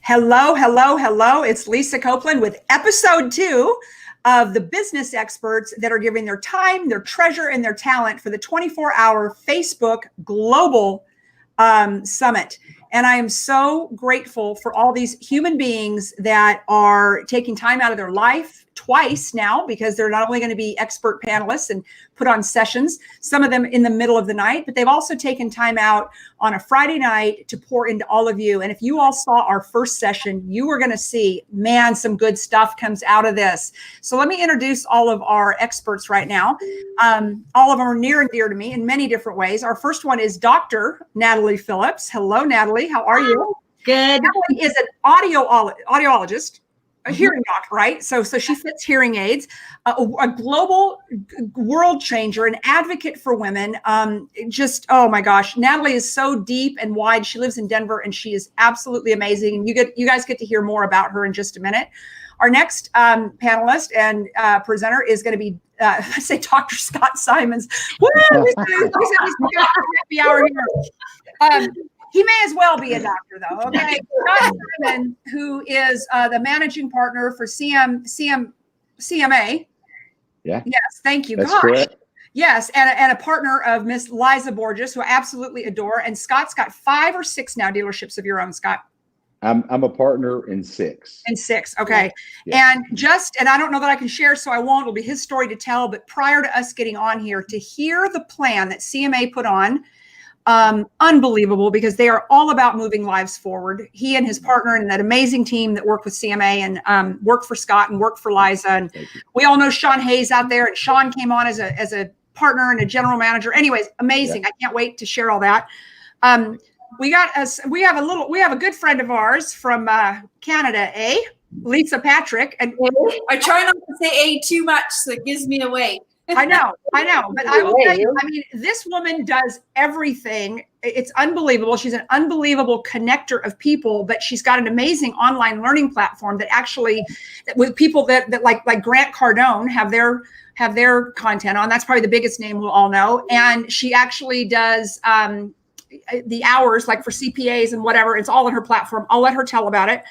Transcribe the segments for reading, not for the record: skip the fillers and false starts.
Hello, hello, hello. It's Lisa Copeland with episode 2 of the business experts that are giving their time, their treasure, and their talent for the 24-hour Facebook Global Summit. And I am so grateful for all these human beings that are taking time out of their life twice now, because they're not only going to be expert panelists and put on sessions, some of them in the middle of the night, but they've also taken time out on a Friday night to pour into all of you. And if you all saw our first session, you were going to see, man, some good stuff comes out of this. So let me introduce all of our experts right now. All of them are near and dear to me in many different ways. Our first one is Dr. Natalie Phillips. Hello, Natalie. How are you? Good. Natalie is an audiologist. A hearing doc, right? So she fits hearing aids, a global world changer, an advocate for women. Oh my gosh, Natalie is so deep and wide. She lives in Denver and she is absolutely amazing. And you guys get to hear more about her in just a minute. Our next panelist and presenter is going to be, I say Dr. Scott Simons. Woo! He's happy hour here. He may as well be a doctor, though. Okay, Scott Simon, who is the managing partner for CMA. Yeah. Yes, thank you. That's correct. Yes, and a partner of Miss Liza Borges, who I absolutely adore. And Scott's got 5 or 6 now dealerships of your own, Scott. I'm a partner in 6. In 6, okay. Yeah. And I don't know that I can share, so I won't. It'll be his story to tell. But prior to us getting on here, to hear the plan that CMA put on, unbelievable, because they are all about moving lives forward. He and his partner and that amazing team that work with CMA and work for Scott and work for Liza. And we all know Sean Hayes out there, and Sean came on as a partner and a general manager. Anyways, amazing. Yeah. I can't wait to share all that. We have a good friend of ours from Canada, Lisa Patrick. And I try not to say too much, so it gives me away. I know, but I will tell you, I mean, this woman does everything. It's unbelievable. She's an unbelievable connector of people, but she's got an amazing online learning platform that actually, with people that like Grant Cardone have their content on. That's probably the biggest name we'll all know. And she actually does the hours, like for CPAs and whatever. It's all on her platform. I'll let her tell about it.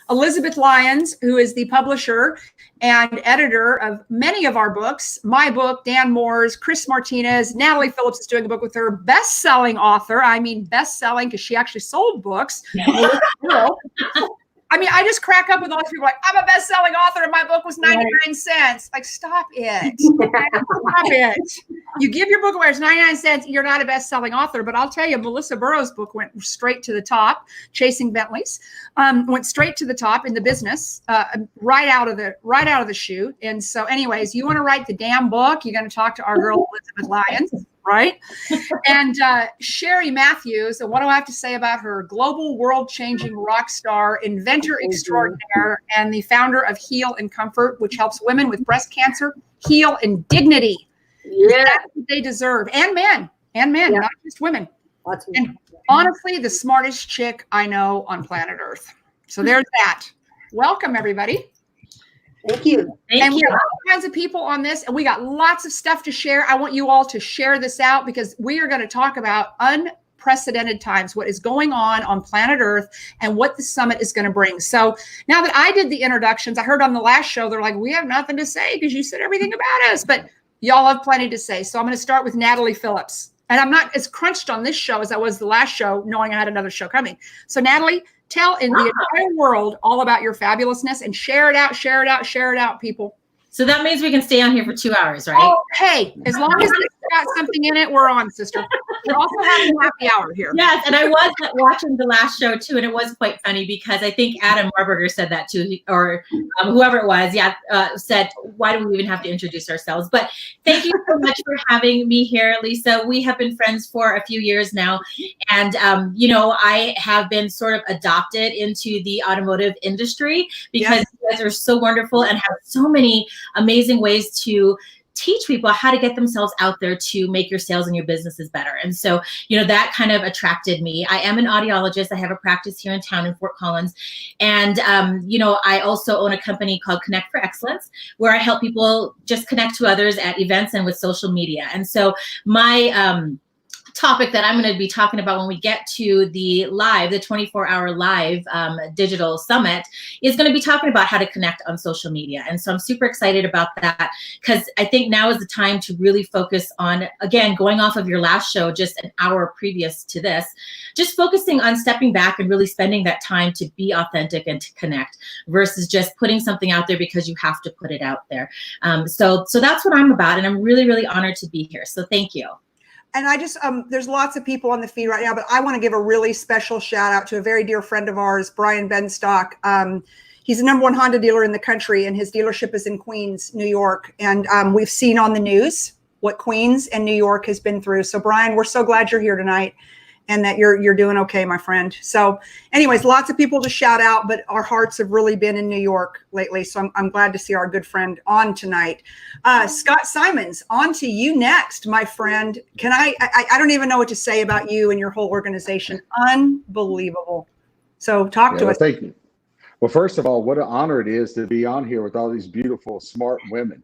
Elizabeth Lyons, who is the publisher and editor of many of our books, my book, Dan Moore's, Chris Martinez, Natalie Phillips is doing a book with her, best-selling author. I mean, best-selling because she actually sold books. I mean, I just crack up with all these people like, I'm a best-selling author and my book was 99 cents. Like, stop it. Stop it. You give your book away, it's 99 cents. You're not a best-selling author. But I'll tell you, Melissa Burrows' book went straight to the top. Chasing Bentleys went straight to the top in the business, right out of the chute. And so anyways, you want to write the damn book, you're going to talk to our girl, Elizabeth Lyons. Right. And Cherie Mathews, and what do I have to say about her? Global world-changing rock star, inventor extraordinaire, and the founder of Heal and Comfort, which helps women with breast cancer heal in dignity. Yeah, that's what they deserve. And men, not just women. And honestly, the smartest chick I know on planet Earth. So there's that. Welcome, everybody. Thank you. We have all kinds of people on this, and we got lots of stuff to share. I want you all to share this out because we are going to talk about unprecedented times, what is going on planet Earth, and what the summit is going to bring. So now that I did the introductions, I heard on the last show, they're like, we have nothing to say because you said everything about us, but y'all have plenty to say. So I'm going to start with Natalie Phillips. And I'm not as crunched on this show as I was the last show, knowing I had another show coming. So Natalie, tell in the entire world all about your fabulousness and share it out, people. So that means we can stay on here for 2 hours, right? Oh, hey, as long as it's got something in it, we're on, sister. We're also having a happy hour here. Yes, and I was watching the last show too, and it was quite funny because I think Adam Warburger said that too, or whoever it was, said, why do we even have to introduce ourselves? But thank you so much for having me here, Lisa. We have been friends for a few years now, and I have been sort of adopted into the automotive industry because you guys are so wonderful and have so many amazing ways to teach people how to get themselves out there to make your sales and your businesses better. And so, that kind of attracted me. I am an audiologist. I have a practice here in town in Fort Collins. And, I also own a company called Connect for Excellence, where I help people just connect to others at events and with social media. And so my topic that I'm going to be talking about when we get to the 24-hour live digital summit is going to be talking about how to connect on social media. And so I'm super excited about that because I think now is the time to really focus on, again, going off of your last show, just an hour previous to this, just focusing on stepping back and really spending that time to be authentic and to connect versus just putting something out there because you have to put it out there. So that's what I'm about. And I'm really, really honored to be here. So thank you. And I just, there's lots of people on the feed right now, but I want to give a really special shout out to a very dear friend of ours, Brian Benstock. He's the #1 Honda dealer in the country, and his dealership is in Queens, New York. And we've seen on the news what Queens and New York has been through. So Brian, we're so glad you're here tonight and that you're doing okay, my friend. So anyways, lots of people to shout out, but our hearts have really been in New York lately. So I'm glad to see our good friend on tonight. Scott Simons, on to you next, my friend. Can I don't even know what to say about you and your whole organization. Unbelievable. So talk to us. Thank you. Well, first of all, what an honor it is to be on here with all these beautiful, smart women.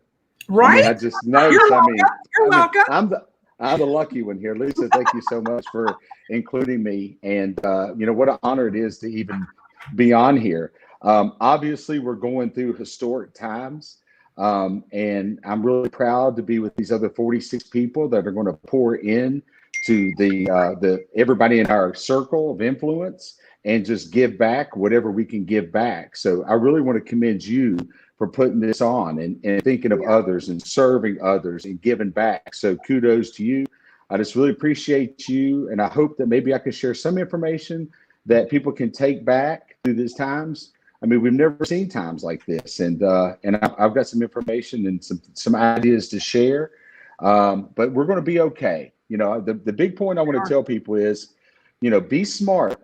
Right? I just noticed, You're welcome. I'm the lucky one here. Lisa, thank you so much for including me. And, what an honor it is to even be on here. Obviously, we're going through historic times. And I'm really proud to be with these other 46 people that are going to pour in to the everybody in our circle of influence and just give back whatever we can give back. So I really want to commend you for putting this on and thinking of others and serving others and giving back. So kudos to you. I just really appreciate you. And I hope that maybe I can share some information that people can take back through these times. I mean, we've never seen times like this. And I've got some information and some ideas to share. But we're going to be okay. The big point I want to tell people is, be smart,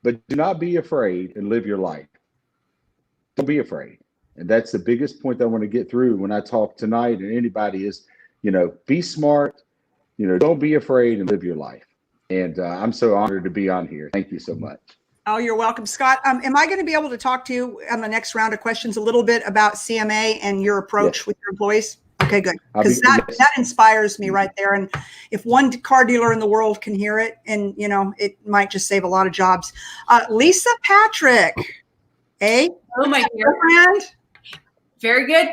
but do not be afraid and live your life. Don't be afraid. And that's the biggest point that I want to get through when I talk tonight and anybody is, be smart, don't be afraid and live your life. And I'm so honored to be on here. Thank you so much. Oh, you're welcome, Scott. Am I going to be able to talk to you on the next round of questions a little bit about CMA and your approach with your employees? Okay, good. Because that inspires me right there. And if one car dealer in the world can hear it, and, it might just save a lot of jobs. Lisa Patrick. Hey. Oh, my dear friend. Very good.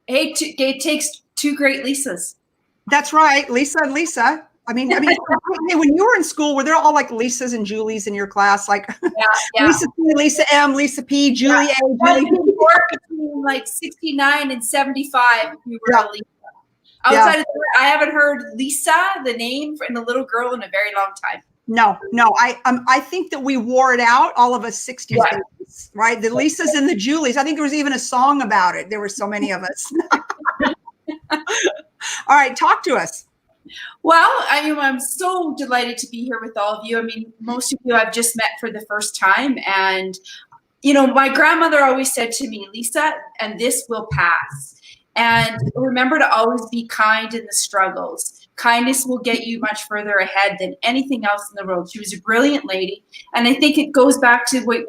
Hey, it takes two great Lisas. That's right. Lisa and Lisa. I mean, when you were in school, were there all like Lisas and Julies in your class? Like Lisa P, Lisa M, Lisa P, Julie A, Julie B. Between like 69 and 75, we were a Lisa. Outside of that, I haven't heard Lisa, the name, and the little girl in a very long time. No. I think that we wore it out, all of us 60s babies, right? The Lisas and the Julies. I think there was even a song about it. There were so many of us. All right, talk to us. Well, I'm so delighted to be here with all of you. I mean, most of you I've just met for the first time. And, my grandmother always said to me, Lisa, and this will pass. And remember to always be kind in the struggles. Kindness will get you much further ahead than anything else in the world. She was a brilliant lady. And I think it goes back to what,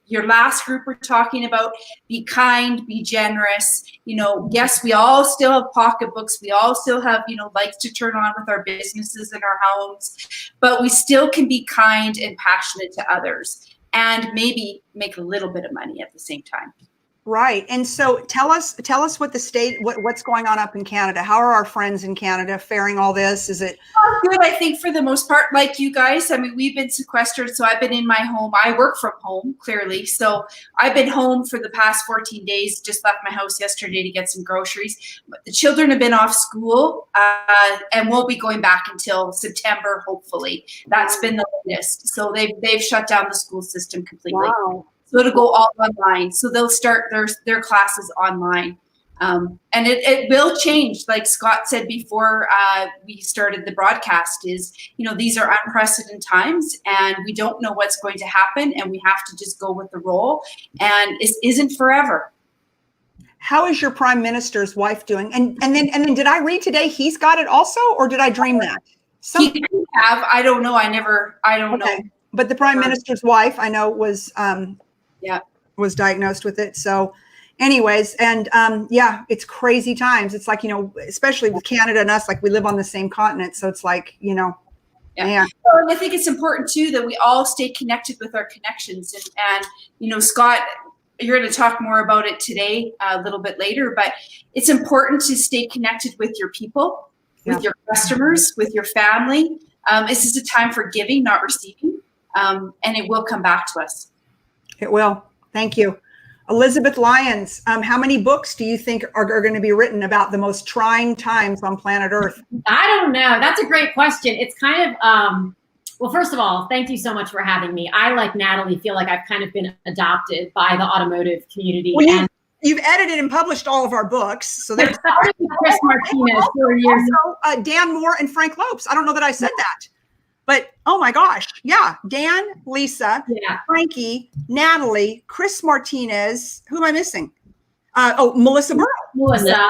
your last group were talking about. Be kind, be generous. Yes, we all still have pocketbooks. We all still have, lights to turn on with our businesses and our homes. But we still can be kind and passionate to others and maybe make a little bit of money at the same time. Right. And so tell us what the state, what's going on up in Canada. How are our friends in Canada faring all this? Is it good? I think for the most part, like you guys, I mean, we've been sequestered. So I've been in my home. I work from home, clearly. So I've been home for the past 14 days, just left my house yesterday to get some groceries. The children have been off school and won't be going back until September, hopefully. That's been the latest. So they've shut down the school system completely. Wow. So it'll go all online. So they'll start their classes online. And it will change. Like Scott said before we started the broadcast is, these are unprecedented times and we don't know what's going to happen and we have to just go with the roll and it isn't forever. How is your prime minister's wife doing? And then did I read today he's got it also, or did I dream that? He could have, I don't know. I don't know. But the prime minister's wife I know was diagnosed with it. So, anyways, and yeah, it's crazy times. It's like, especially with Canada and us, like we live on the same continent. So it's like, Yeah. man. Well, and I think it's important too that we all stay connected with our connections. And Scott, you're going to talk more about it today, a little bit later, but it's important to stay connected with your people, with your customers, with your family. This is a time for giving, not receiving. And it will come back to us. It will. Thank you. Elizabeth Lyons, how many books do you think are going to be written about the most trying times on planet Earth? I don't know. That's a great question. It's kind of, well, first of all, thank you so much for having me. I, like Natalie, feel like I've kind of been adopted by the automotive community. Well, you've edited and published all of our books. So there's Chris Martinez 4 years also, Dan Moore and Frank Lopes. I don't know that I said that. But, oh my gosh, yeah. Dan, Lisa, Frankie, Natalie, Chris Martinez. Who am I missing? Melissa Burrow. Melissa.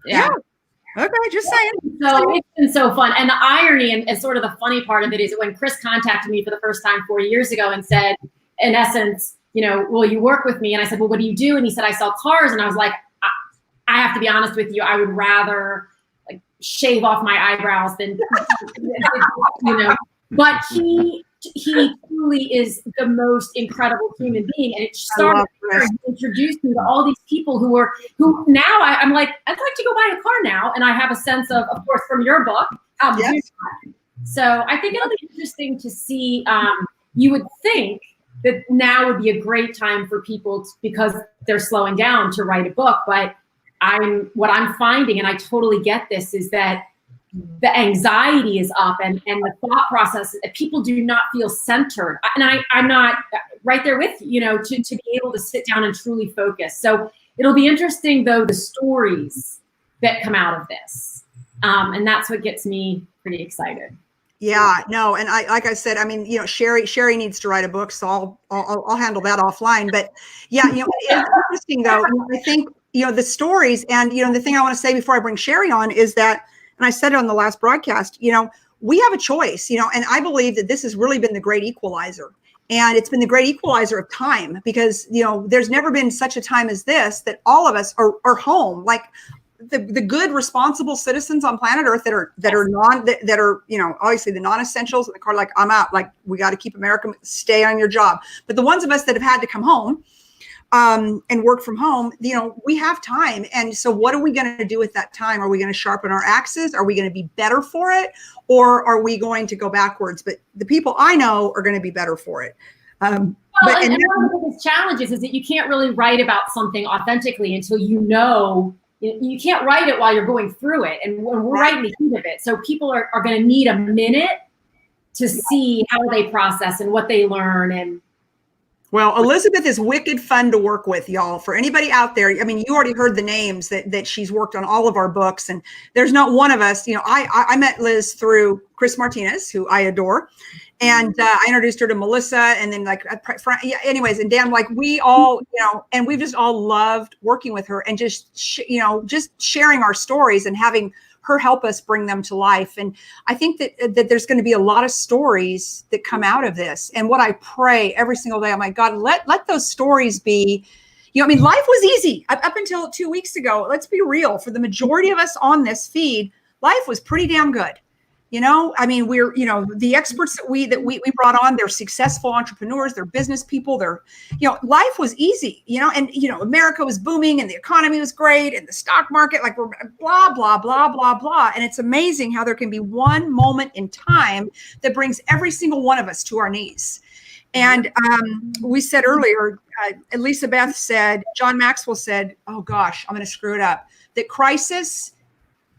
Yeah. Okay, just saying. So it's been so fun. And the irony and sort of the funny part of it is when Chris contacted me for the first time 4 years ago and said, in essence, will you work with me? And I said, well, what do you do? And he said, I sell cars. And I was like, I have to be honest with you. I would rather shave off my eyebrows than, but he truly is the most incredible human being. And it started to introduce me to all these people who now I'm like, I'd like to go buy a car now. And I have a sense of course, from your book, how to do that. So I think it'll be interesting to see, you would think that now would be a great time for people because they're slowing down to write a book. But what I'm finding, and I totally get this, is that the anxiety is up and the thought process, people do not feel centered. And I'm not right there with you, to be able to sit down and truly focus. So it'll be interesting, though, the stories that come out of this. And that's what gets me pretty excited. Yeah, no. And like I said, Cherie needs to write a book, so I'll handle that offline. But yeah, it's interesting though. I think, the stories and, the thing I want to say before I bring Cherie on is that, and I said it on the last broadcast, we have a choice, and I believe that this has really been the great equalizer. And it's been the great equalizer of time because, there's never been such a time as this that all of us are home. Like the good, responsible citizens on planet Earth that are obviously the non-essentials in the car, like I'm out, like we got to keep America, stay on your job. But the ones of us that have had to come home and work from home, we have time. And so what are we going to do with that time? Are we going to sharpen our axes? Are we going to be better for it? Or are we going to go backwards? But the people I know are going to be better for it. And one of the biggest challenges is that you can't really write about something authentically until you can't write it while you're going through it. And we're right in the heat of it. So people are going to need a minute to see how they process and what they learn. Well, Elizabeth is wicked fun to work with, y'all. For anybody out there, you already heard the names that she's worked on all of our books, and there's not one of us. I met Liz through Chris Martinez, who I adore, and I introduced her to Melissa, and then anyways, and Dan, we all, and we've just all loved working with her and just sharing our stories and having her help us bring them to life. And I think that there's going to be a lot of stories that come out of this. And what I pray every single day, I'm like, God, let those stories be, life was easy up until 2 weeks ago. Let's be real. For the majority of us on this feed, life was pretty damn good. We're, the experts that we brought on, they're successful entrepreneurs, they're business people, life was easy, and, America was booming and the economy was great and the stock market, we're blah, blah, blah, blah, blah. And it's amazing how there can be one moment in time that brings every single one of us to our knees. And we said earlier, Lisa Beth said, John Maxwell said, oh gosh, I'm going to screw it up, that crisis.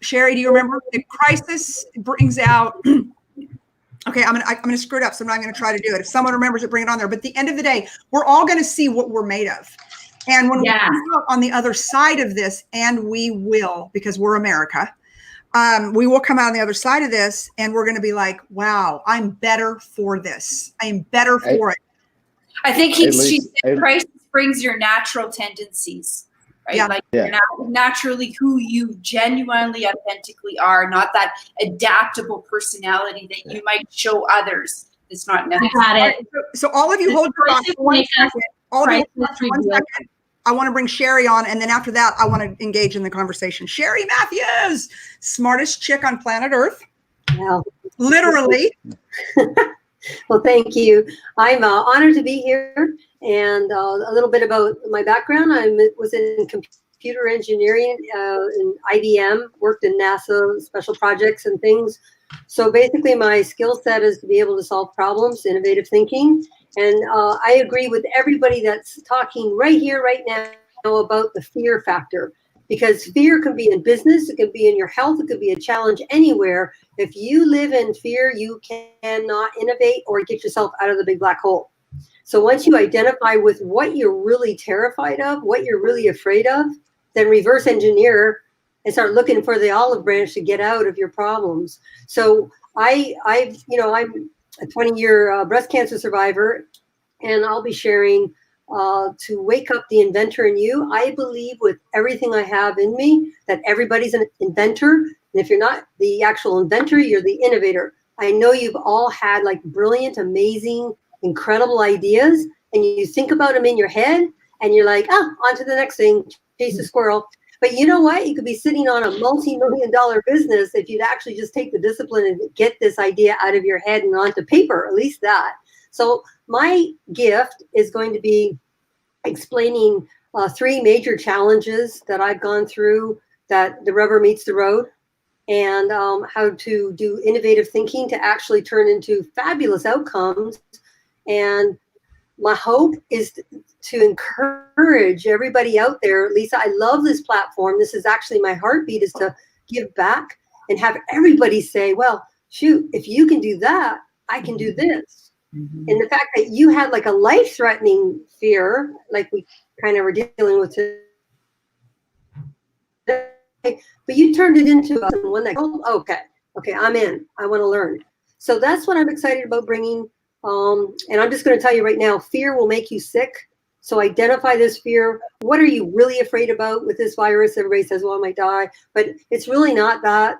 Cherie, do you remember? The crisis brings out. Okay, I'm gonna screw it up, so I'm not gonna try to do it. If someone remembers it, bring it on there. But at the end of the day, we're all gonna see what we're made of, and when we come out on the other side of this, and we will, because we're America, we will come out on the other side of this, and we're gonna be like, "Wow, I'm better for this. I am better for it." I think she said, crisis brings your natural tendencies. Right? You're naturally who you genuinely, authentically are, not that adaptable personality that you might show others. It's not necessary. I got it. So all of you hold your thoughts for 1 second. All of you hold for 1 second. I want to bring Cherie on, and then after that, I want to engage in the conversation. Cherie Matthews, smartest chick on planet Earth. Well, Literally. well, thank you. I'm honored to be here. And a little bit about my background. I was in computer engineering in IBM, worked in NASA, special projects and things. So basically my skill set is to be able to solve problems, innovative thinking. And I agree with everybody that's talking right here, right now about the fear factor. Because fear can be in business, it can be in your health, it could be a challenge anywhere. If you live in fear, you cannot innovate or get yourself out of the big black hole. So once you identify with what you're really terrified of, what you're really afraid of, then reverse engineer and start looking for the olive branch to get out of your problems. So I'm a 20-year breast cancer survivor, and I'll be sharing to wake up the inventor in you. I believe with everything I have in me that everybody's an inventor. And if you're not the actual inventor, you're the innovator. I know you've all had like brilliant, amazing, incredible ideas, and you think about them in your head and you're like, on to the next thing, chase the squirrel. But you know what? You could be sitting on a multi-million-dollar business if you'd actually just take the discipline and get this idea out of your head and onto paper, at least that. So my gift is going to be explaining 3 major challenges that I've gone through that the rubber meets the road, and how to do innovative thinking to actually turn into fabulous outcomes. And my hope is to encourage everybody out there. Lisa, I love this platform. This is actually my heartbeat, is to give back and have everybody say, well, shoot, if you can do that, I can do this. Mm-hmm. And the fact that you had like a life-threatening fear, like we kind of were dealing with today, but you turned it into one that, okay, I'm in. I want to learn. So that's what I'm excited about bringing. And I'm just going to tell you right now, fear will make you sick. So identify this fear. What are you really afraid about with this virus? Everybody says, well, I might die, but it's really not that.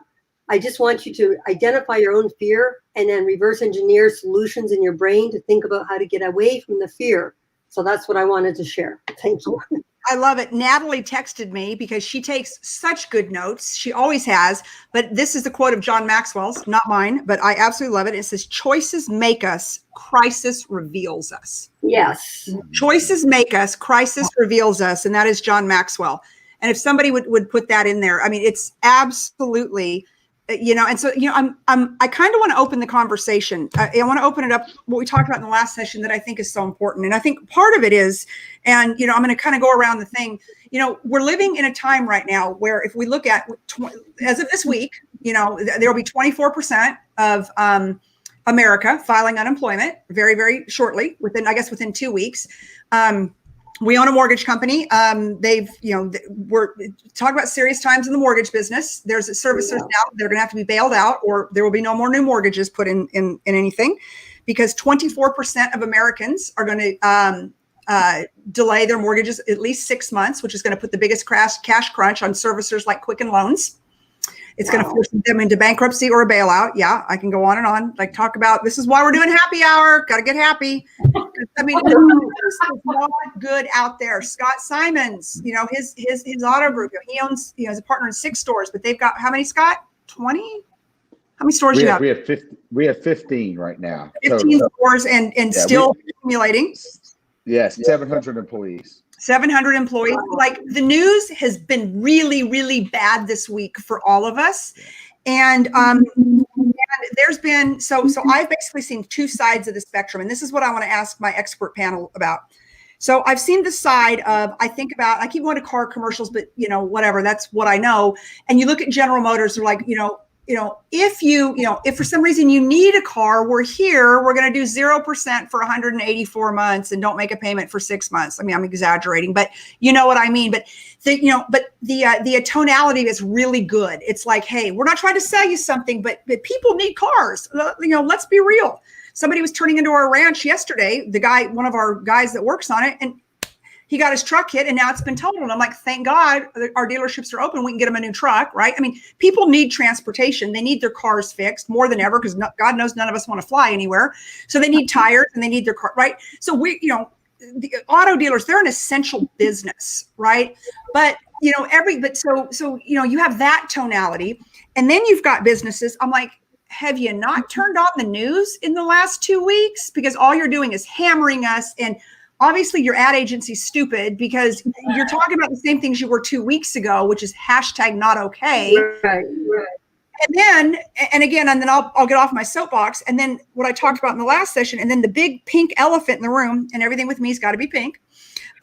I just want you to identify your own fear and then reverse engineer solutions in your brain to think about how to get away from the fear. So that's what I wanted to share. Thank you. I love it. Natalie texted me because she takes such good notes. She always has. But this is the quote of John Maxwell's, not mine, but I absolutely love it. It says, choices make us, crisis reveals us. Yes. Choices make us, crisis reveals us. And that is John Maxwell. And if somebody would put that in there, I mean, it's absolutely, and so, I kind of want to open the conversation. I want to open it up, what we talked about in the last session that I think is so important. And I think part of it is, and, I'm going to kind of go around the thing, we're living in a time right now where if we look at, as of this week, there will be 24% of America filing unemployment very, very shortly, within 2 weeks. We own a mortgage company. We're talking about serious times in the mortgage business. There's servicers now, they're going to have to be bailed out, or there will be no more new mortgages put in anything, because 24% of Americans are going to delay their mortgages at least 6 months, which is going to put the biggest cash crunch on servicers like Quicken Loans. It's going to force them into bankruptcy or a bailout. Yeah, I can go on and on. Like, talk about, this is why we're doing happy hour. Got to get happy. I mean, it's not good out there. Scott Simons, his auto group, he owns, he's a partner in 6 stores, but they've got, how many, Scott? 20? How many stores you have? We have 15 right now. 15 stores and still accumulating. Yes, 700 employees. 700 employees. Like, the news has been really, really bad this week for all of us. And there's been, so I've basically seen 2 sides of the spectrum. And this is what I want to ask my expert panel about. So I've seen the side of, I keep going to car commercials, but whatever, that's what I know. And you look at General Motors, they're like, if for some reason you need a car, we're going to do 0% for 184 months and don't make a payment for 6 months. I mean, I'm exaggerating, but you know what I mean? But the tonality is really good. It's like, hey, we're not trying to sell you something, but people need cars. Let's be real. Somebody was turning into our ranch yesterday, one of our guys that works on it, and he got his truck hit and now it's been totaled. And I'm like, thank God our dealerships are open. We can get him a new truck, right? I mean, people need transportation. They need their cars fixed more than ever, because God knows none of us want to fly anywhere. So they need tires and they need their car, right? So the auto dealers, they're an essential business, right? But so you have that tonality, and then you've got businesses. I'm like, have you not turned on the news in the last 2 weeks? Because all you're doing is hammering us. And obviously your ad agency's stupid because you're talking about the same things you were 2 weeks ago, which is #NotOkay. Right. And then I'll get off my soapbox. And then what I talked about in the last session, and then the big pink elephant in the room, and everything with me has got to be pink.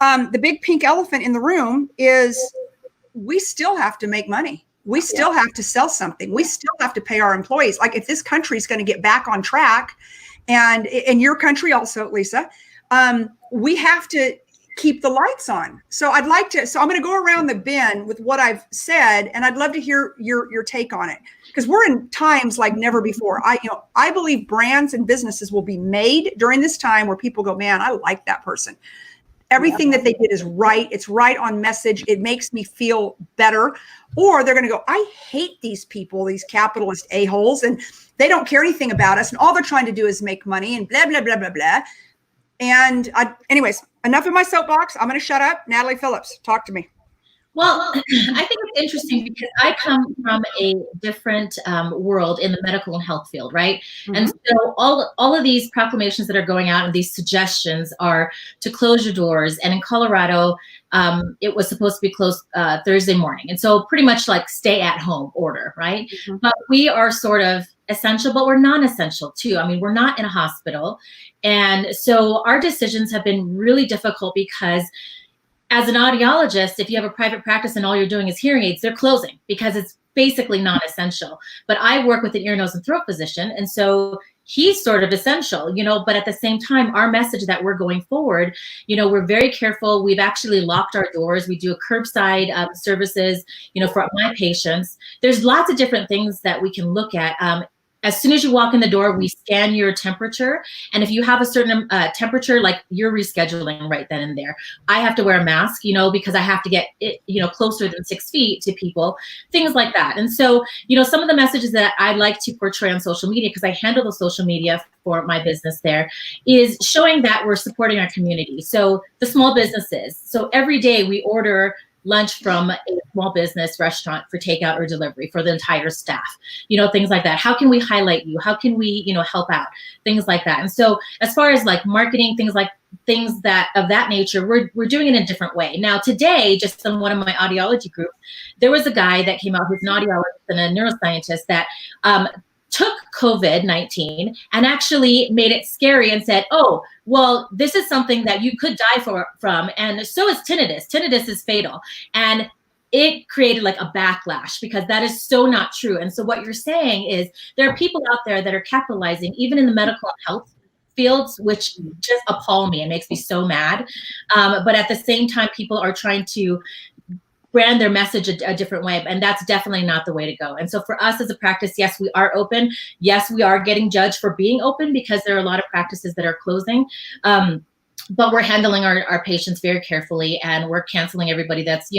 The big pink elephant in the room is we still have to make money. We still have to sell something. We still have to pay our employees. Like if this country is going to get back on track, and in your country also, Lisa, we have to keep the lights on. So I'm going to go around the bend with what I've said, and I'd love to hear your take on it, because we're in times like never before. I believe brands and businesses will be made during this time where people go, man, I like that person. Everything that they did is right. It's right on message. It makes me feel better. Or they're going to go, I hate these people, these capitalist a-holes, and they don't care anything about us. And all they're trying to do is make money and blah, blah, blah, blah, blah. And anyways, enough of my soapbox. I'm going to shut up. Natalie Phillips, talk to me. Well, I think it's interesting because I come from a different world in the medical and health field, right? Mm-hmm. And so all of these proclamations that are going out and these suggestions are to close your doors. And in Colorado, it was supposed to be closed Thursday morning. And so pretty much like stay at home order, right? Mm-hmm. But we are sort of essential, but we're non-essential too. I mean, we're not in a hospital. And so our decisions have been really difficult because as an audiologist, if you have a private practice and all you're doing is hearing aids, they're closing because it's basically non-essential. But I work with an ear, nose, and throat physician. And so he's sort of essential, but at the same time, our message that we're going forward, we're very careful. We've actually locked our doors. We do a curbside services, for my patients. There's lots of different things that we can look at. As soon as you walk in the door, we scan your temperature. And if you have a certain temperature, like you're rescheduling right then and there, I have to wear a mask, because I have to get it, closer than 6 feet to people, things like that. And so, some of the messages that I like to portray on social media, because I handle the social media for my business there, is showing that we're supporting our community. So the small businesses. So every day we order lunch from a small business restaurant for takeout or delivery for the entire staff, things like that. How can we highlight you? How can we, help out? Things like that. And so as far as like marketing, things that of that nature, we're doing it in a different way. Now today, just on one of my audiology groups, there was a guy that came out who's an audiologist and a neuroscientist that took COVID-19 and actually made it scary and said, oh, well, this is something that you could die from. And so is tinnitus. Tinnitus is fatal. And it created like a backlash because that is so not true. And so what you're saying is there are people out there that are capitalizing, even in the medical and health fields, which just appall me and makes me so mad. But at the same time, people are trying to brand their message a different way. And that's definitely not the way to go. And so for us as a practice, yes, we are open. Yes, we are getting judged for being open because there are a lot of practices that are closing. But we're handling our patients very carefully, and we're canceling everybody that's,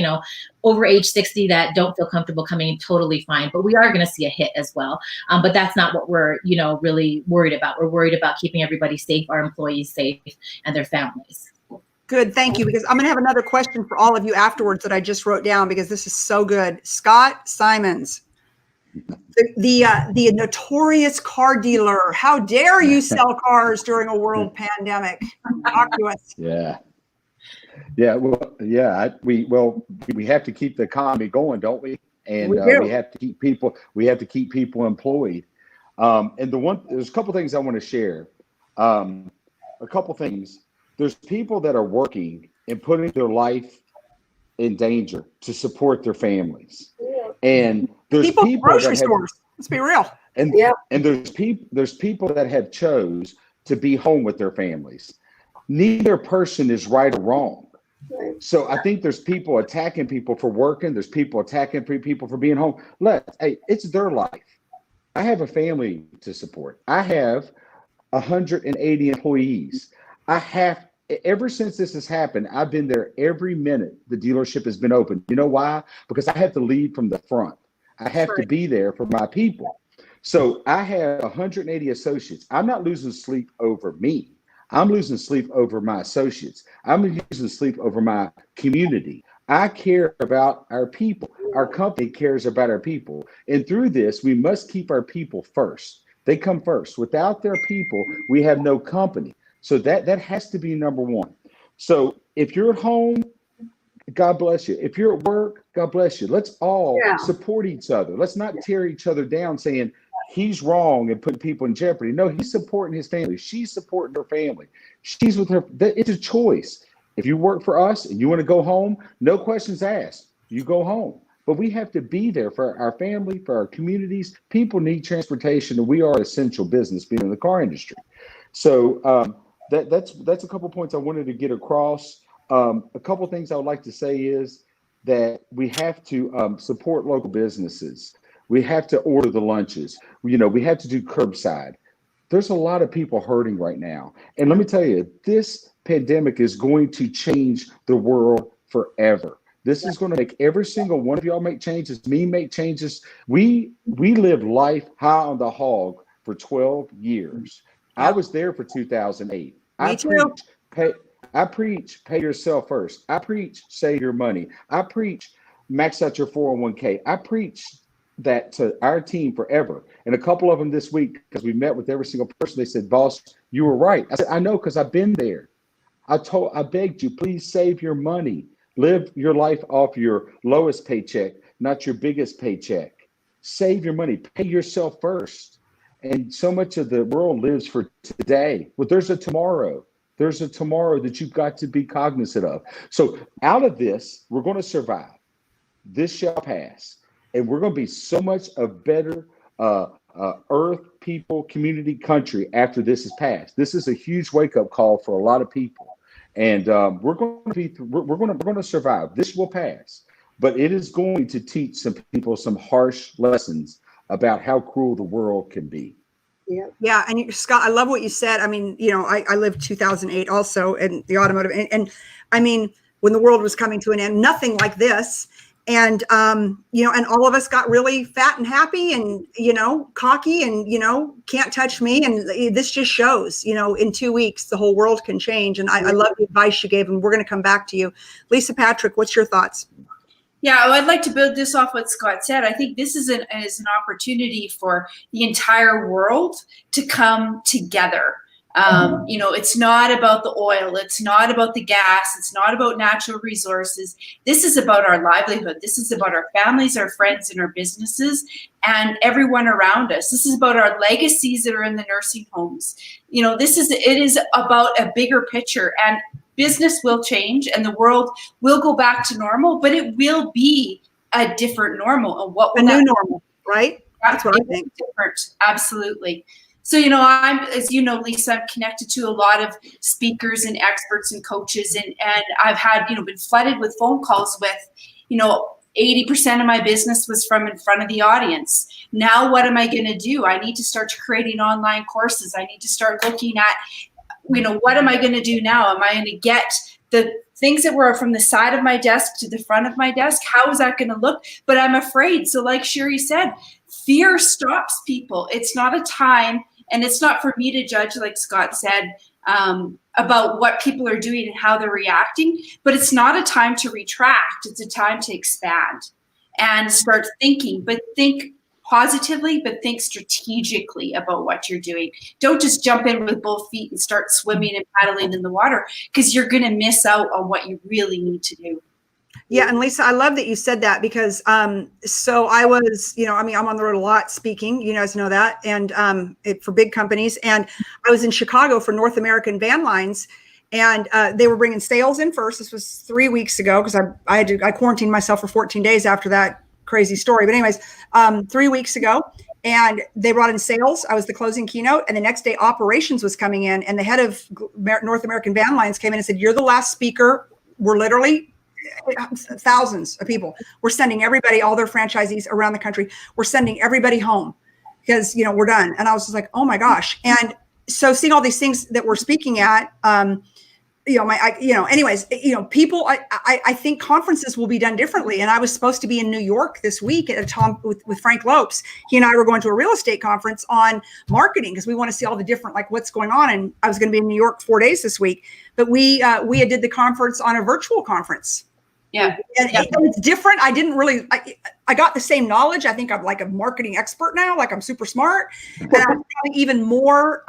over age 60 that don't feel comfortable coming in, totally fine. But we are going to see a hit as well. But that's not what we're, really worried about. We're worried about keeping everybody safe, our employees safe, and their families. Good, thank you, because I'm going to have another question for all of you afterwards that I just wrote down because this is so good. Scott Simons, the notorious car dealer. How dare you sell cars during a world pandemic? Talk to us. Yeah. Well, yeah. We have to keep the economy going, don't we? And we have to keep people. We have to keep people employed. And there's a couple things I want to share. A couple things. There's people that are working and putting their life in danger to support their families. And there's people grocery stores. Let's be real. And there's people that have chose to be home with their families. Neither person is right or wrong. So I think there's people attacking people for working. There's people attacking people for being home. Hey, it's their life. I have a family to support. I have 180 employees. Ever since this has happened, I've been there every minute the dealership has been open. You know why? Because I have to lead from the front. I have to be there for my people. So I have 180 associates. I'm not losing sleep over me. I'm losing sleep over my associates. I'm losing sleep over my community. I care about our people. Our company cares about our people. And through this, we must keep our people first. They come first. Without their people, we have no company. So that has to be number one. So if you're at home, God bless you. If you're at work, God bless you. Let's all support each other. Let's not tear each other down saying he's wrong and putting people in jeopardy. No, he's supporting his family. She's supporting her family. She's with her. It's a choice. If you work for us and you want to go home, no questions asked. You go home. But we have to be there for our family, for our communities. People need transportation, and we are an essential business being in the car industry. So that's a couple points I wanted to get across. A couple things I would like to say is that we have to support local businesses. We have to order the lunches. We have to do curbside. There's a lot of people hurting right now. And let me tell you, this pandemic is going to change the world forever. This is going to make every single one of y'all make changes, me make changes. We lived life high on the hog for 12 years. I was there for 2008. I preach pay yourself first. I preach save your money. I preach max out your 401k. I preach that to our team forever. And a couple of them this week, because we met with every single person, they said, boss, you were right. I said, I know, because I've been there. I begged you, please save your money. Live your life off your lowest paycheck, not your biggest paycheck. Save your money. Pay yourself first. And so much of the world lives for today. Well, there's a tomorrow. There's a tomorrow that you've got to be cognizant of. So out of this, we're going to survive. This shall pass. And we're going to be so much a better earth, people, community, country after this is passed. This is a huge wake-up call for a lot of people. And we're going to survive. This will pass. But it is going to teach some people some harsh lessons about how cruel the world can be. Yeah. And Scott, I love what you said. I mean, I lived 2008 also in the automotive. And I mean, when the world was coming to an end, nothing like this. And, and all of us got really fat and happy and, cocky and, can't touch me. And this just shows, in 2 weeks, the whole world can change. And I love the advice you gave, and we're going to come back to you. Lisa Patrick, what's your thoughts? Yeah, I'd like to build this off what Scott said. I think this is an opportunity for the entire world to come together. It's not about the oil. It's not about the gas. It's not about natural resources. This is about our livelihood. This is about our families, our friends, and our businesses, and everyone around us. This is about our legacies that are in the nursing homes. It is about a bigger picture, and business will change and the world will go back to normal, but it will be a different normal. And what will a new normal, right? That's what I think. Different. Absolutely. So, as you know, Lisa, I'm connected to a lot of speakers and experts and coaches, and I've had, been flooded with phone calls with, 80% of my business was from in front of the audience. Now, what am I going to do? I need to start creating online courses. I need to start looking at, what am I going to do now? Am I going to get the things that were from the side of my desk to the front of my desk? How is that going to look? But I'm afraid. So like Cherie said, fear stops people. It's not a time, and it's not for me to judge, like Scott said, about what people are doing and how they're reacting, but it's not a time to retract. It's a time to expand and start thinking, but think positively, but think strategically about what you're doing. Don't just jump in with both feet and start swimming and paddling in the water, because you're going to miss out on what you really need to do. Yeah. And Lisa, I love that you said that, because so I was, I'm on the road a lot speaking, you guys know that, and for big companies. And I was in Chicago for North American Van Lines, and they were bringing sales in first. This was 3 weeks ago, because I quarantined myself for 14 days after that crazy story. But anyways, 3 weeks ago, and they brought in sales. I was the closing keynote, and the next day operations was coming in, and the head of North American Van Lines came in and said, "You're the last speaker. We're literally thousands of people. We're sending everybody, all their franchisees around the country. We're sending everybody home because, we're done." And I was just like, oh my gosh. And so seeing all these things that we're speaking at, anyways, people, I think conferences will be done differently. And I was supposed to be in New York this week at a time with Frank Lopes. He and I were going to a real estate conference on marketing because we want to see all the different, like what's going on. And I was going to be in New York 4 days this week, but we did the conference on a virtual conference. Yeah. And it's different. I didn't really, I got the same knowledge. I think I'm like a marketing expert now, like I'm super smart. And I'm probably even more,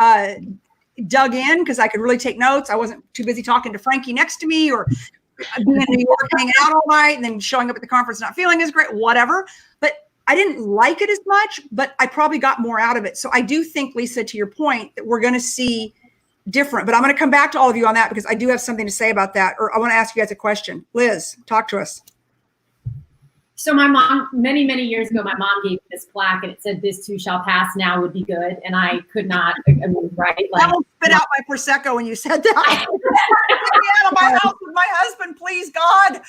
dug in because I could really take notes. I wasn't too busy talking to Frankie next to me or being in New York hanging out all night and then showing up at the conference not feeling as great, whatever. But I didn't like it as much, but I probably got more out of it. So I do think, Lisa, to your point, that we're going to see different, but I'm going to come back to all of you on that because I do have something to say about that. Or I want to ask you guys a question. Liz, talk to us. So my mom, many, many years ago, my mom gave me this plaque and it said, "This too shall pass, now would be good." And I could not, right? Like, I will spit out my Prosecco when you said that. Get me out of my house with my husband, please, God.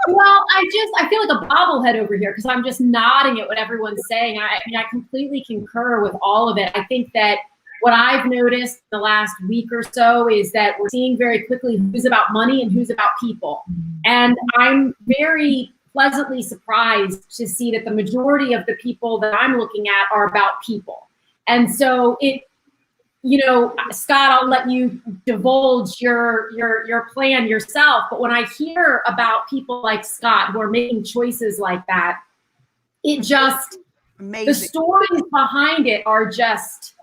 Well, I feel like a bobblehead over here because I'm just nodding at what everyone's saying. I completely concur with all of it. I think that what I've noticed the last week or so is that we're seeing very quickly who's about money and who's about people. And I'm very pleasantly surprised to see that the majority of the people that I'm looking at are about people. And so Scott, I'll let you divulge your plan yourself. But when I hear about people like Scott who are making choices like that, it just, amazing. The stories behind it are just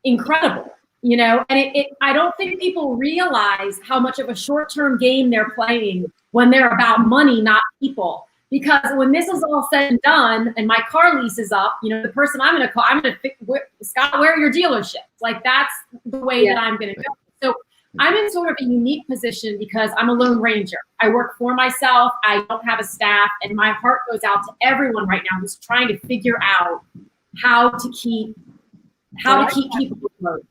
incredible, and I don't think people realize how much of a short-term game they're playing when they're about money, not people. Because when this is all said and done and my car lease is up, the person I'm going to call, Scott, where are your dealerships? Like that's the way that I'm going to go. So I'm in sort of a unique position because I'm a lone ranger. I work for myself. I don't have a staff, and my heart goes out to everyone right now who's trying to figure out how to keep people afloat.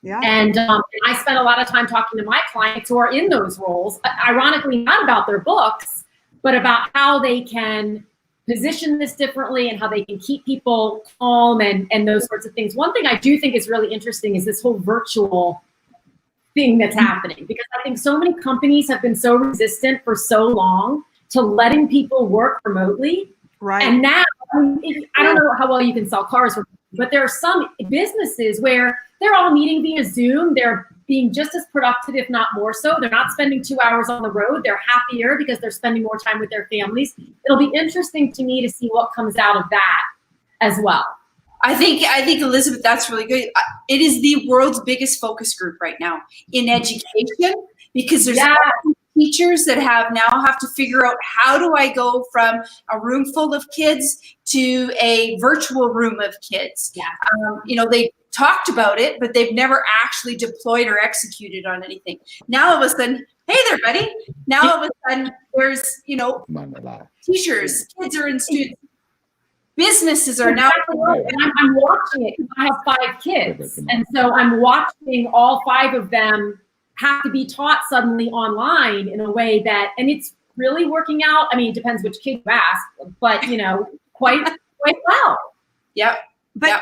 Yeah. And I spend a lot of time talking to my clients who are in those roles, ironically, not about their books, but about how they can position this differently and how they can keep people calm and those sorts of things. One thing I do think is really interesting is this whole virtual thing that's happening, because I think so many companies have been so resistant for so long to letting people work remotely. Right. And now, I don't know how well you can sell cars, but there are some businesses where they're all meeting via Zoom. They're being just as productive, if not more so. They're not spending 2 hours on the road. They're happier because they're spending more time with their families. It'll be interesting to me to see what comes out of that as well. I think Elizabeth, that's really good. It is the world's biggest focus group right now in education, because there's teachers that have to figure out, how do I go from a room full of kids to a virtual room of kids? Yeah. They talked about it, but they've never actually deployed or executed on anything. Now all of a sudden, hey there, buddy. Now all of a sudden there's, teachers, kids are in students. Businesses are now. And I'm watching it because I have 5 kids. And so I'm watching all 5 of them have to be taught suddenly online in a way that, and it's really working out. I mean, it depends which kid you ask, but quite well. Yep. But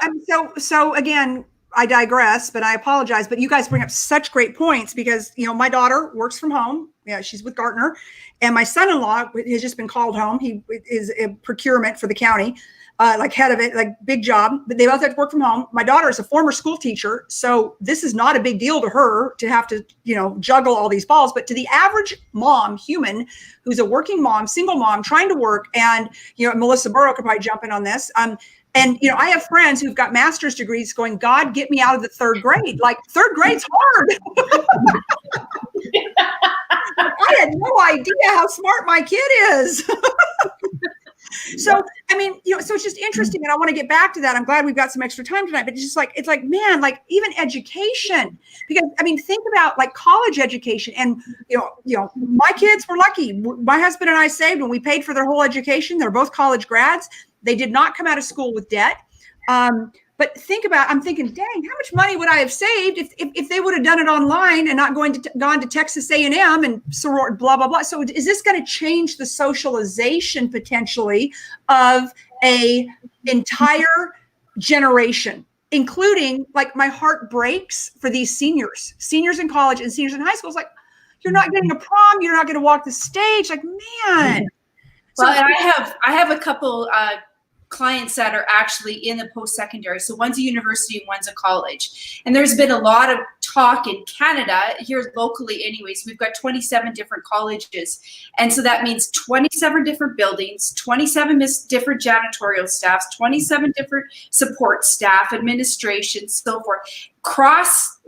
so again, I digress, but I apologize. But you guys bring up such great points because, my daughter works from home. Yeah, she's with Gartner. And my son-in-law has just been called home. He is in procurement for the county, like head of it, like big job. But they both have to work from home. My daughter is a former school teacher. So this is not a big deal to her to have to, juggle all these balls. But to the average mom, human, who's a working mom, single mom, trying to work, and, Melissa Burrow could probably jump in on this. And, I have friends who've got master's degrees going, God, get me out of the 3rd grade. Like 3rd grade's hard. I had no idea how smart my kid is. So, so it's just interesting. And I want to get back to that. I'm glad we've got some extra time tonight, but it's like, man, like even education, because think about like college education and, my kids were lucky. My husband and I saved when we paid for their whole education. They're both college grads. They did not come out of school with debt. But I'm thinking, dang, how much money would I have saved if they would have done it online and not gone to Texas A&M and sorority, blah, blah, blah. So is this going to change the socialization potentially of a entire generation? including like my heart breaks for these seniors in college and seniors in high school. It's like, you're not getting a prom. You're not going to walk the stage. Like, man. Well, and I have a couple clients that are actually in the post-secondary. So one's a university and one's a college. And there's been a lot of talk in Canada, here locally anyways, we've got 27 different colleges. And so that means 27 different buildings, 27 different janitorial staffs, 27 different support staff, administration, so forth. Cross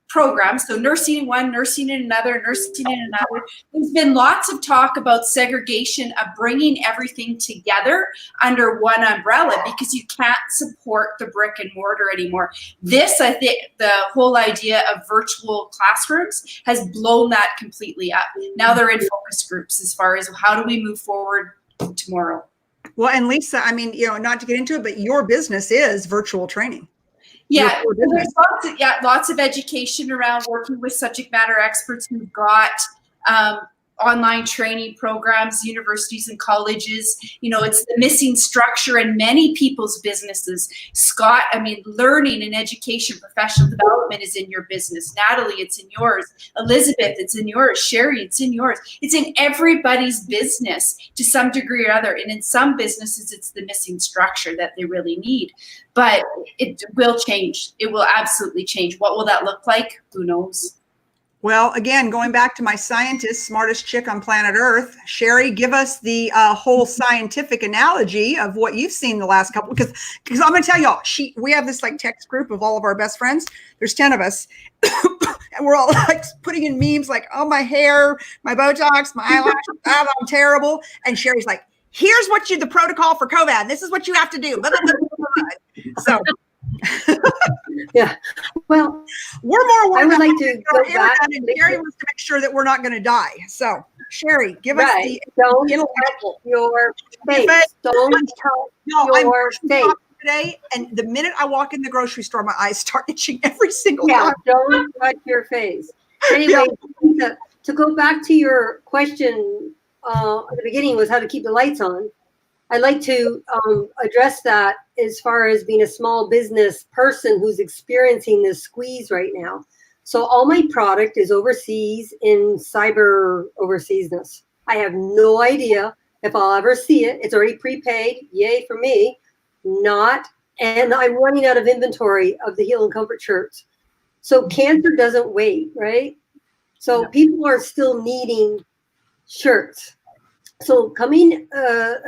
programs, so nursing in one, nursing in another, nursing in another. There's been lots of talk about segregation of bringing everything together under one umbrella because you can't support the brick and mortar anymore. This, I think, the whole idea of virtual classrooms has blown that completely up. Now they're in focus groups as far as how do we move forward tomorrow. Well, and Lisa, I mean, not to get into it, but your business is virtual training. Yeah, there's lots of education around working with subject matter experts who've got online training programs, universities and colleges. It's the missing structure in many people's businesses. Scott, I mean, learning and education, professional development is in your business. Natalie, it's in yours. Elizabeth, it's in yours. Cherie, it's in yours. It's in everybody's business to some degree or other. And in some businesses, it's the missing structure that they really need. But it will change. It will absolutely change. What will that look like? Who knows? Well, again, going back to my scientist, smartest chick on planet Earth, Cherie, give us the whole scientific analogy of what you've seen the last couple, because I'm going to tell y'all, we have this like text group of all of our best friends. There's 10 of us. And we're all like putting in memes like, oh, my hair, my Botox, my eyelashes, I'm terrible. And Cherie's like, here's the protocol for COVID. This is what you have to do. So. Yeah. Well, we're more worried I would like to go back. And Cherie wants to make sure that we're not going to die. So, Cherie, give us the don't touch your face. Don't touch your face today. And the minute I walk in the grocery store, my eyes start itching every single time. Don't touch your face. Anyway, to go back to your question at the beginning was how to keep the lights on. I'd like to address that as far as being a small business person who's experiencing this squeeze right now. So all my product is overseas in cyber overseasness. I have no idea if I'll ever see it. It's already prepaid. Yay for me. Not. And I'm running out of inventory of the Heal and Comfort shirts. So cancer doesn't wait, right? So people are still needing shirts. So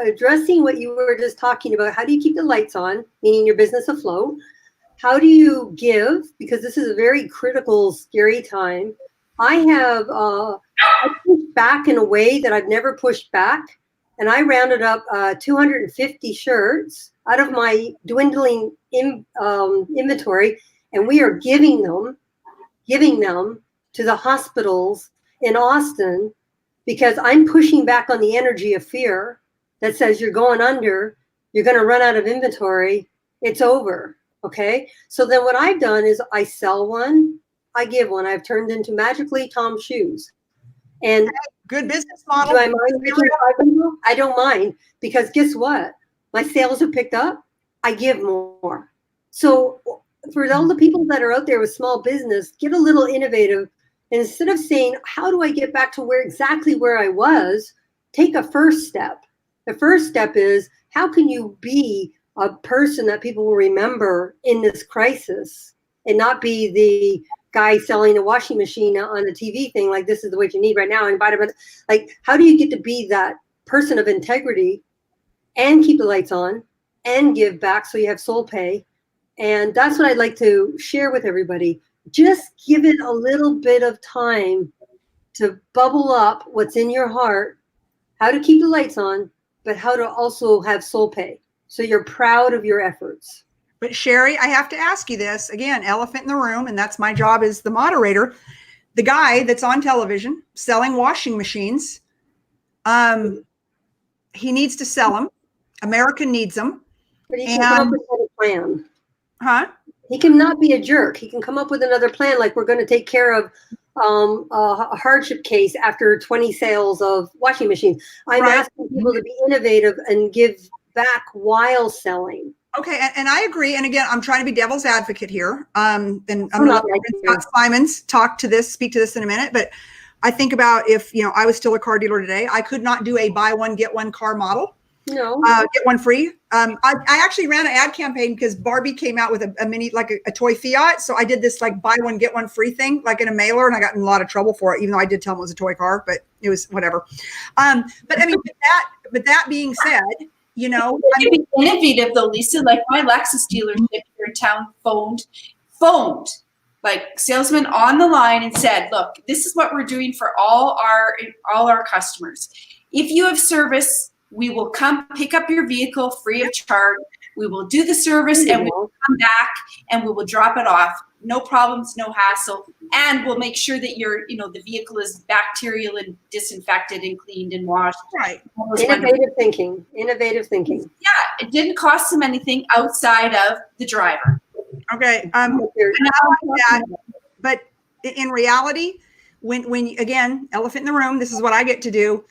addressing what you were just talking about, how do you keep the lights on, meaning your business afloat? How do you give? Because this is a very critical, scary time. I pushed back in a way that I've never pushed back. And I rounded up 250 shirts out of my dwindling inventory. And we are giving them to the hospitals in Austin, because I'm pushing back on the energy of fear that says you're going under, you're going to run out of inventory, it's over, okay? So then what I've done is I sell one, I give one. I've turned into Magically Tom shoes. And good business model. Do I mind making $500? I don't mind, because guess what? My sales have picked up, I give more. So for all the people that are out there with small business, get a little innovative. Instead of saying, how do I get back to exactly where I was, take a first step. The first step is, how can you be a person that people will remember in this crisis and not be the guy selling a washing machine on a TV thing like this is the what you need right now. And like, how do you get to be that person of integrity and keep the lights on and give back so you have soul pay? And that's what I'd like to share with everybody. Just give it a little bit of time to bubble up what's in your heart, how to keep the lights on, but how to also have soul pay. So you're proud of your efforts. But Cherie, I have to ask you this again, elephant in the room, and that's my job as the moderator. The guy that's on television selling washing machines, he needs to sell them. America needs them. But he can come up with a plan. Huh? He cannot be a jerk. He can come up with another plan, like we're going to take care of a hardship case after 20 sales of washing machines. I'm asking people to be innovative and give back while selling. Okay, and I agree. And again, I'm trying to be devil's advocate here. And I'm I'm going to not let like you. Scott Simons speak to this in a minute. But I think about if I was still a car dealer today, I could not do a buy one get one car model. No. Get one free. I actually ran an ad campaign because Barbie came out with a mini, like a toy Fiat. So I did this like buy one, get one free thing, like in a mailer, and I got in a lot of trouble for it, even though I did tell them it was a toy car, but it was whatever. But I mean, but that being said, You can be innovative though, Lisa. Like my Lexus dealership here in town phoned like salesman on the line and said, look, this is what we're doing for all our customers. If you have service, we will come pick up your vehicle free of charge. We will do the service and we will come back and we will drop it off. No problems, no hassle. And we'll make sure that the vehicle is bacterial and disinfected and cleaned and washed. right. Innovative thinking. Innovative thinking. Yeah, it didn't cost them anything outside of the driver. Okay. But in reality, when again, elephant in the room, this is what I get to do.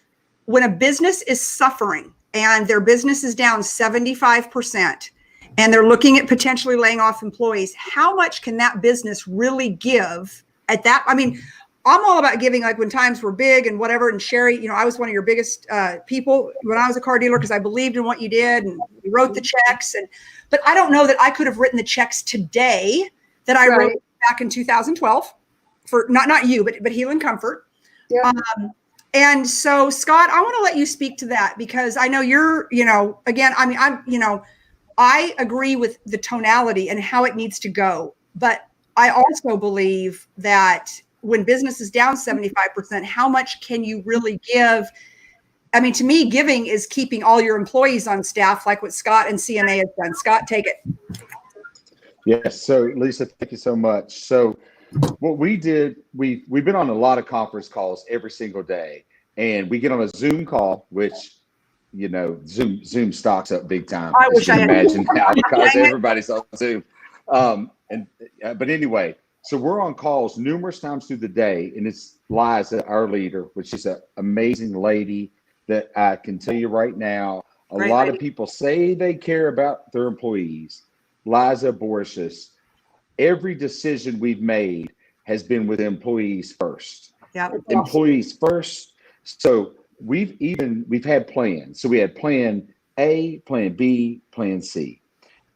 When a business is suffering and their business is down 75% and they're looking at potentially laying off employees, how much can that business really give at that? I mean, I'm all about giving, like when times were big and whatever. And Cherie, I was one of your biggest people when I was a car dealer because I believed in what you did and you wrote the checks. But I don't know that I could have written the checks today that I wrote back in 2012 for not you, but Heal and Comfort. Yeah. And so, Scott, I want to let you speak to that because I know you're, again, I mean, I agree with the tonality and how it needs to go. But I also believe that when business is down 75%, how much can you really give? I mean, to me, giving is keeping all your employees on staff, like what Scott and CMA has done. Scott, take it. Yes. So, Lisa, thank you so much. So, what we did, we've been on a lot of conference calls every single day, and we get on a Zoom call, which Zoom stocks up big time. I wish I had imagine now because everybody's on Zoom. But anyway, so we're on calls numerous times through the day, and it's Liza, our leader, which is an amazing lady that I can tell you right now. A lot of people say they care about their employees. Liza Borges, every decision we've made has been with employees first. Yeah, employees first. So we've had plans. So we had plan A, plan B, plan C,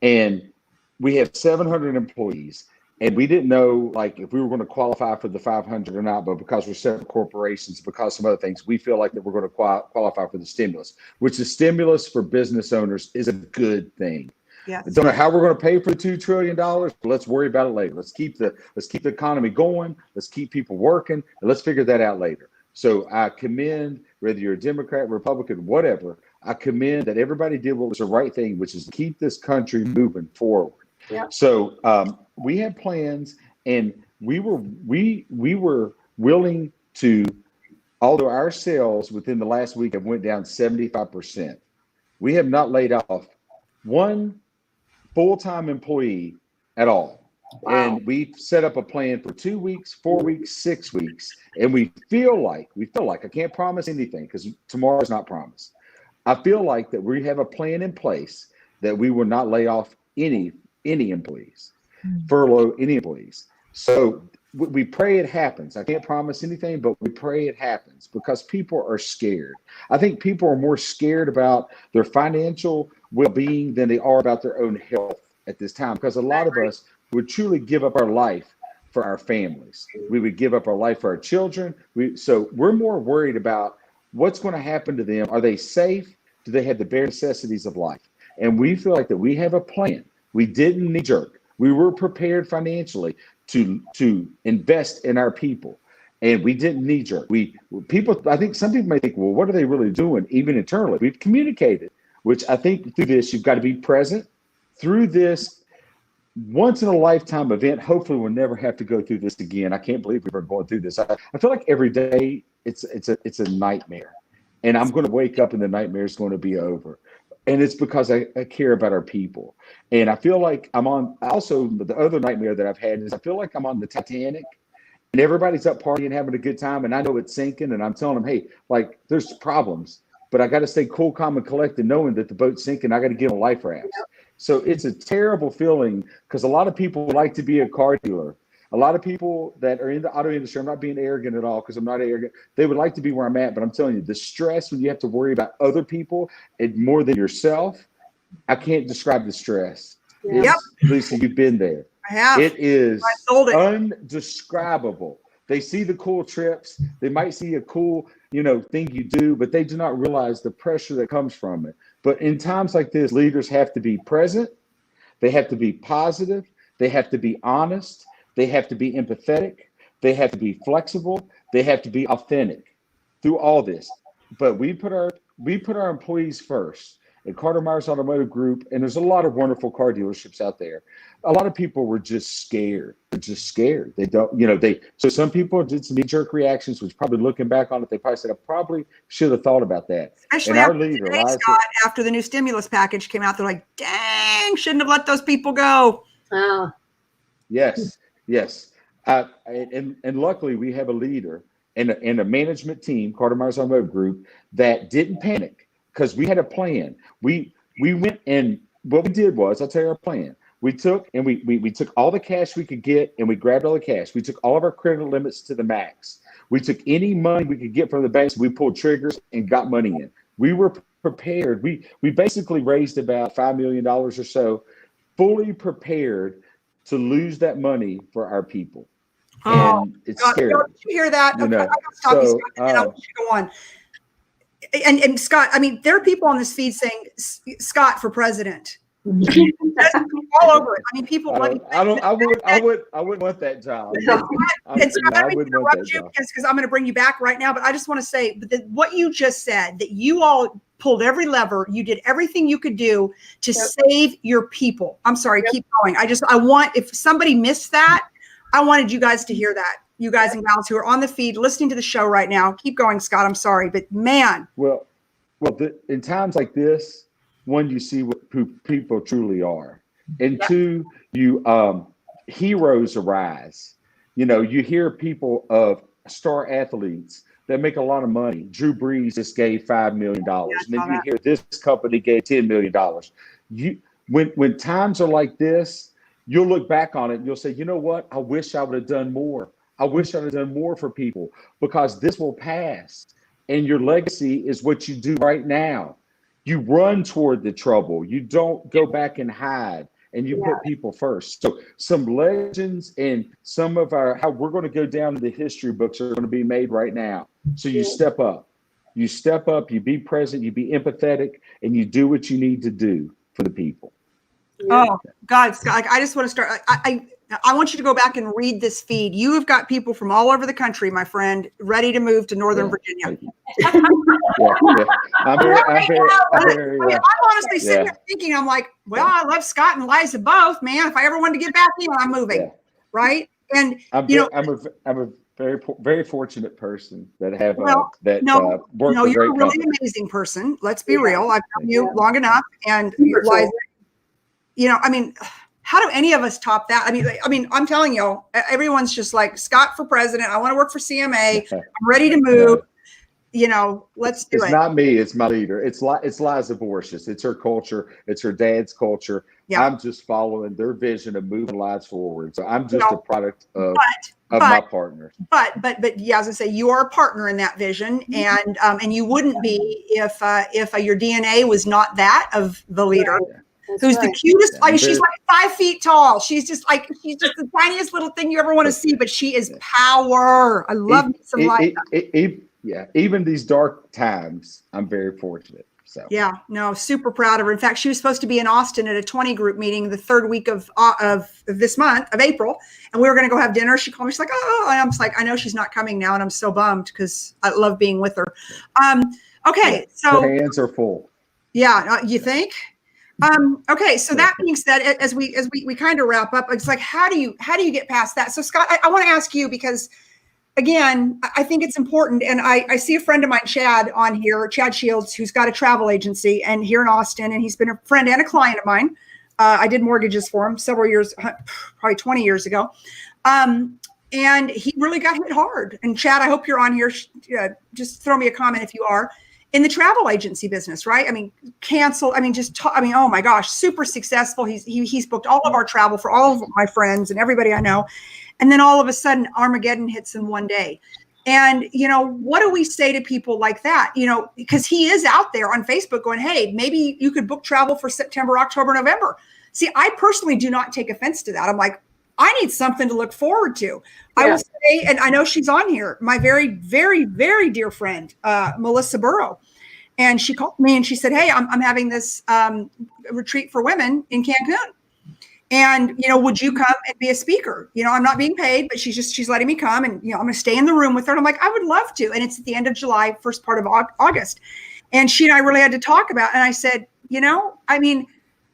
and we have 700 employees. And we didn't know if we were going to qualify for the 500 or not, but because we're separate corporations, because some other things, we feel like that we're going to qualify for the stimulus, which the stimulus for business owners is a good thing. Yeah. I don't know how we're going to pay for the $2 trillion, but let's worry about it later. Let's keep the economy going. Let's keep people working, and let's figure that out later. So I commend, whether you're a Democrat, Republican, whatever, I commend that everybody did what was the right thing, which is to keep this country moving forward. Yeah. So we had plans, and we were willing to, although our sales within the last week have went down 75%, we have not laid off one full-time employee at all. Wow. And we set up a plan for 2 weeks, 4 weeks, 6 weeks. And we feel like, I can't promise anything because tomorrow's not promised. I feel like that we have a plan in place that we will not lay off any employees, furlough any employees. So we pray it happens. I can't promise anything, but we pray it happens because people are scared. I think people are more scared about their financial well-being than they are about their own health at this time, because a lot of us would truly give up our life for our families. We would give up our life for our children. So we're more worried about what's going to happen to them. Are they safe? Do they have the bare necessities of life? And we feel like that we have a plan. We didn't knee-jerk. We were prepared financially to invest in our people, and we didn't knee-jerk. I think some people may think, well, what are they really doing? Even internally, we've communicated, which I think through this, you've got to be present. Through this once in a lifetime event, hopefully we'll never have to go through this again. I can't believe we're going through this. I feel like every day it's a nightmare, and I'm going to wake up and the nightmare is going to be over. And it's because I care about our people. And I feel like also the other nightmare that I've had is I feel like I'm on the Titanic and everybody's up partying, having a good time. And I know it's sinking, and I'm telling them, hey, there's problems, but I got to stay cool, calm, and collected, knowing that the boat's sinking. I got to get on life rafts. So it's a terrible feeling because a lot of people like to be a car dealer. A lot of people that are in the auto industry, I'm not being arrogant at all because I'm not arrogant. They would like to be where I'm at, but I'm telling you, the stress when you have to worry about other people and more than yourself, I can't describe the stress. Yeah. Lisa, you've been there. I have. It is I sold it. undescribable. They see the cool trips. They might see a cool, thing you do, but they do not realize the pressure that comes from it. But in times like this, leaders have to be present. They have to be positive. They have to be honest. They have to be empathetic. They have to be flexible. They have to be authentic through all this. But we put our employees first. At Carter Myers Automotive Group, and there's a lot of wonderful car dealerships out there. A lot of people were just scared. They're just scared. They don't, so some people did some knee-jerk reactions, which probably looking back on it, they probably said, I probably should have thought about that. Especially after the new stimulus package came out, they're like, dang, shouldn't have let those people go. Oh. Yes. And luckily we have a leader and a management team, Carter Myers Automotive Group, that didn't panic. Because we had a plan. We went and what we did was, I'll tell you our plan. We took and we took all the cash we could get and we grabbed all the cash. We took all of our credit limits to the max. We took any money we could get from the banks. We pulled triggers and got money in. We were prepared. We basically raised about $5 million or so, fully prepared to lose that money for our people. And it's scary. Did you hear that? Okay, I gotta stop you, Scott, and I'll let you go on. And Scott, I mean, there are people on this feed saying Scott for president. All over it. I mean, people. I wouldn't want that job. And Scott, I wouldn't interrupt you because I'm going to bring you back right now. But I just want to say that what you just said, that you all pulled every lever, you did everything you could do to save your people. I'm sorry, keep going. If somebody missed that, I wanted you guys to hear that. You guys and gals who are on the feed listening to the show right now, keep going, Scott. I'm sorry, but man. Well, in times like this, one, you see who people truly are, and two, you heroes arise. You hear people of star athletes that make a lot of money. Drew Brees just gave $5 million, and then you hear this company gave $10 million. When times are like this, you'll look back on it and you'll say, you know what? I wish I would have done more. I wish I'd have done more for people, because this will pass. And your legacy is what you do right now. You run toward the trouble. You don't go back and hide, and you put people first. So some legends and some of how we're going to go down to the history books are going to be made right now. So you step up. You step up, you be present, you be empathetic, and you do what you need to do for the people. Oh, God, Scott, I just want to start. I want you to go back and read this feed. You have got people from all over the country, my friend, ready to move to Northern Virginia. I'm honestly sitting there thinking, I'm like, well, I love Scott and Liza both, man. If I ever wanted to get back in, I'm moving, right? And I'm a very, very fortunate person that have worked for you're a really amazing person. Let's be real. I've known you long enough, and Liza, how do any of us top that? I mean, I'm telling you, everyone's just like, Scott for president. I want to work for CMA. I'm ready to move. Let's do it. It's not me. It's my leader. It's Liza Borges. It's her culture. It's her dad's culture. Yeah. I'm just following their vision of moving lives forward. So I'm just a product of my partners. But as I say, you are a partner in that vision, and you wouldn't be if your DNA was not that of the leader. Yeah. Who's the cutest? She's like 5 feet tall. She's just the tiniest little thing you ever want to see, but she is power. I love me some light. Even these dark times, I'm very fortunate. So super proud of her. In fact, she was supposed to be in Austin at a 20 group meeting the third week of this month of April, and we were going to go have dinner. She called me. She's like, "Oh," and I'm just like, "I know she's not coming now," and I'm so bummed because I love being with her. Okay, so her hands are full. Yeah, you think? Okay, so that being said, as we kind of wrap up, it's like, how do you get past that? So Scott, I want to ask you, because again, I think it's important, and I see a friend of mine, Chad, on here, Chad Shields, who's got a travel agency and here in Austin, and he's been a friend and a client of mine. I did mortgages for him several years, probably 20 years ago. And he really got hit hard. And Chad, I hope you're on here. Just throw me a comment if you are. in the travel agency business, right? I mean, cancel. I mean, oh my gosh, super successful. He's booked all of our travel for all of my friends and everybody I know. And then all of a sudden Armageddon hits in one day. And, what do we say to people like that? Because he is out there on Facebook going, hey, maybe you could book travel for September, October, November. See, I personally do not take offense to that. I'm like, I need something to look forward to. Yeah. I will say, and I know she's on here, my very, very, very dear friend, Melissa Burrow. And she called me and she said, hey, I'm having this retreat for women in Cancun. And, would you come and be a speaker? I'm not being paid, but she's letting me come and, I'm going to stay in the room with her. And I'm like, I would love to. And it's at the end of July, first part of August. And she and I really had to talk about it. And I said,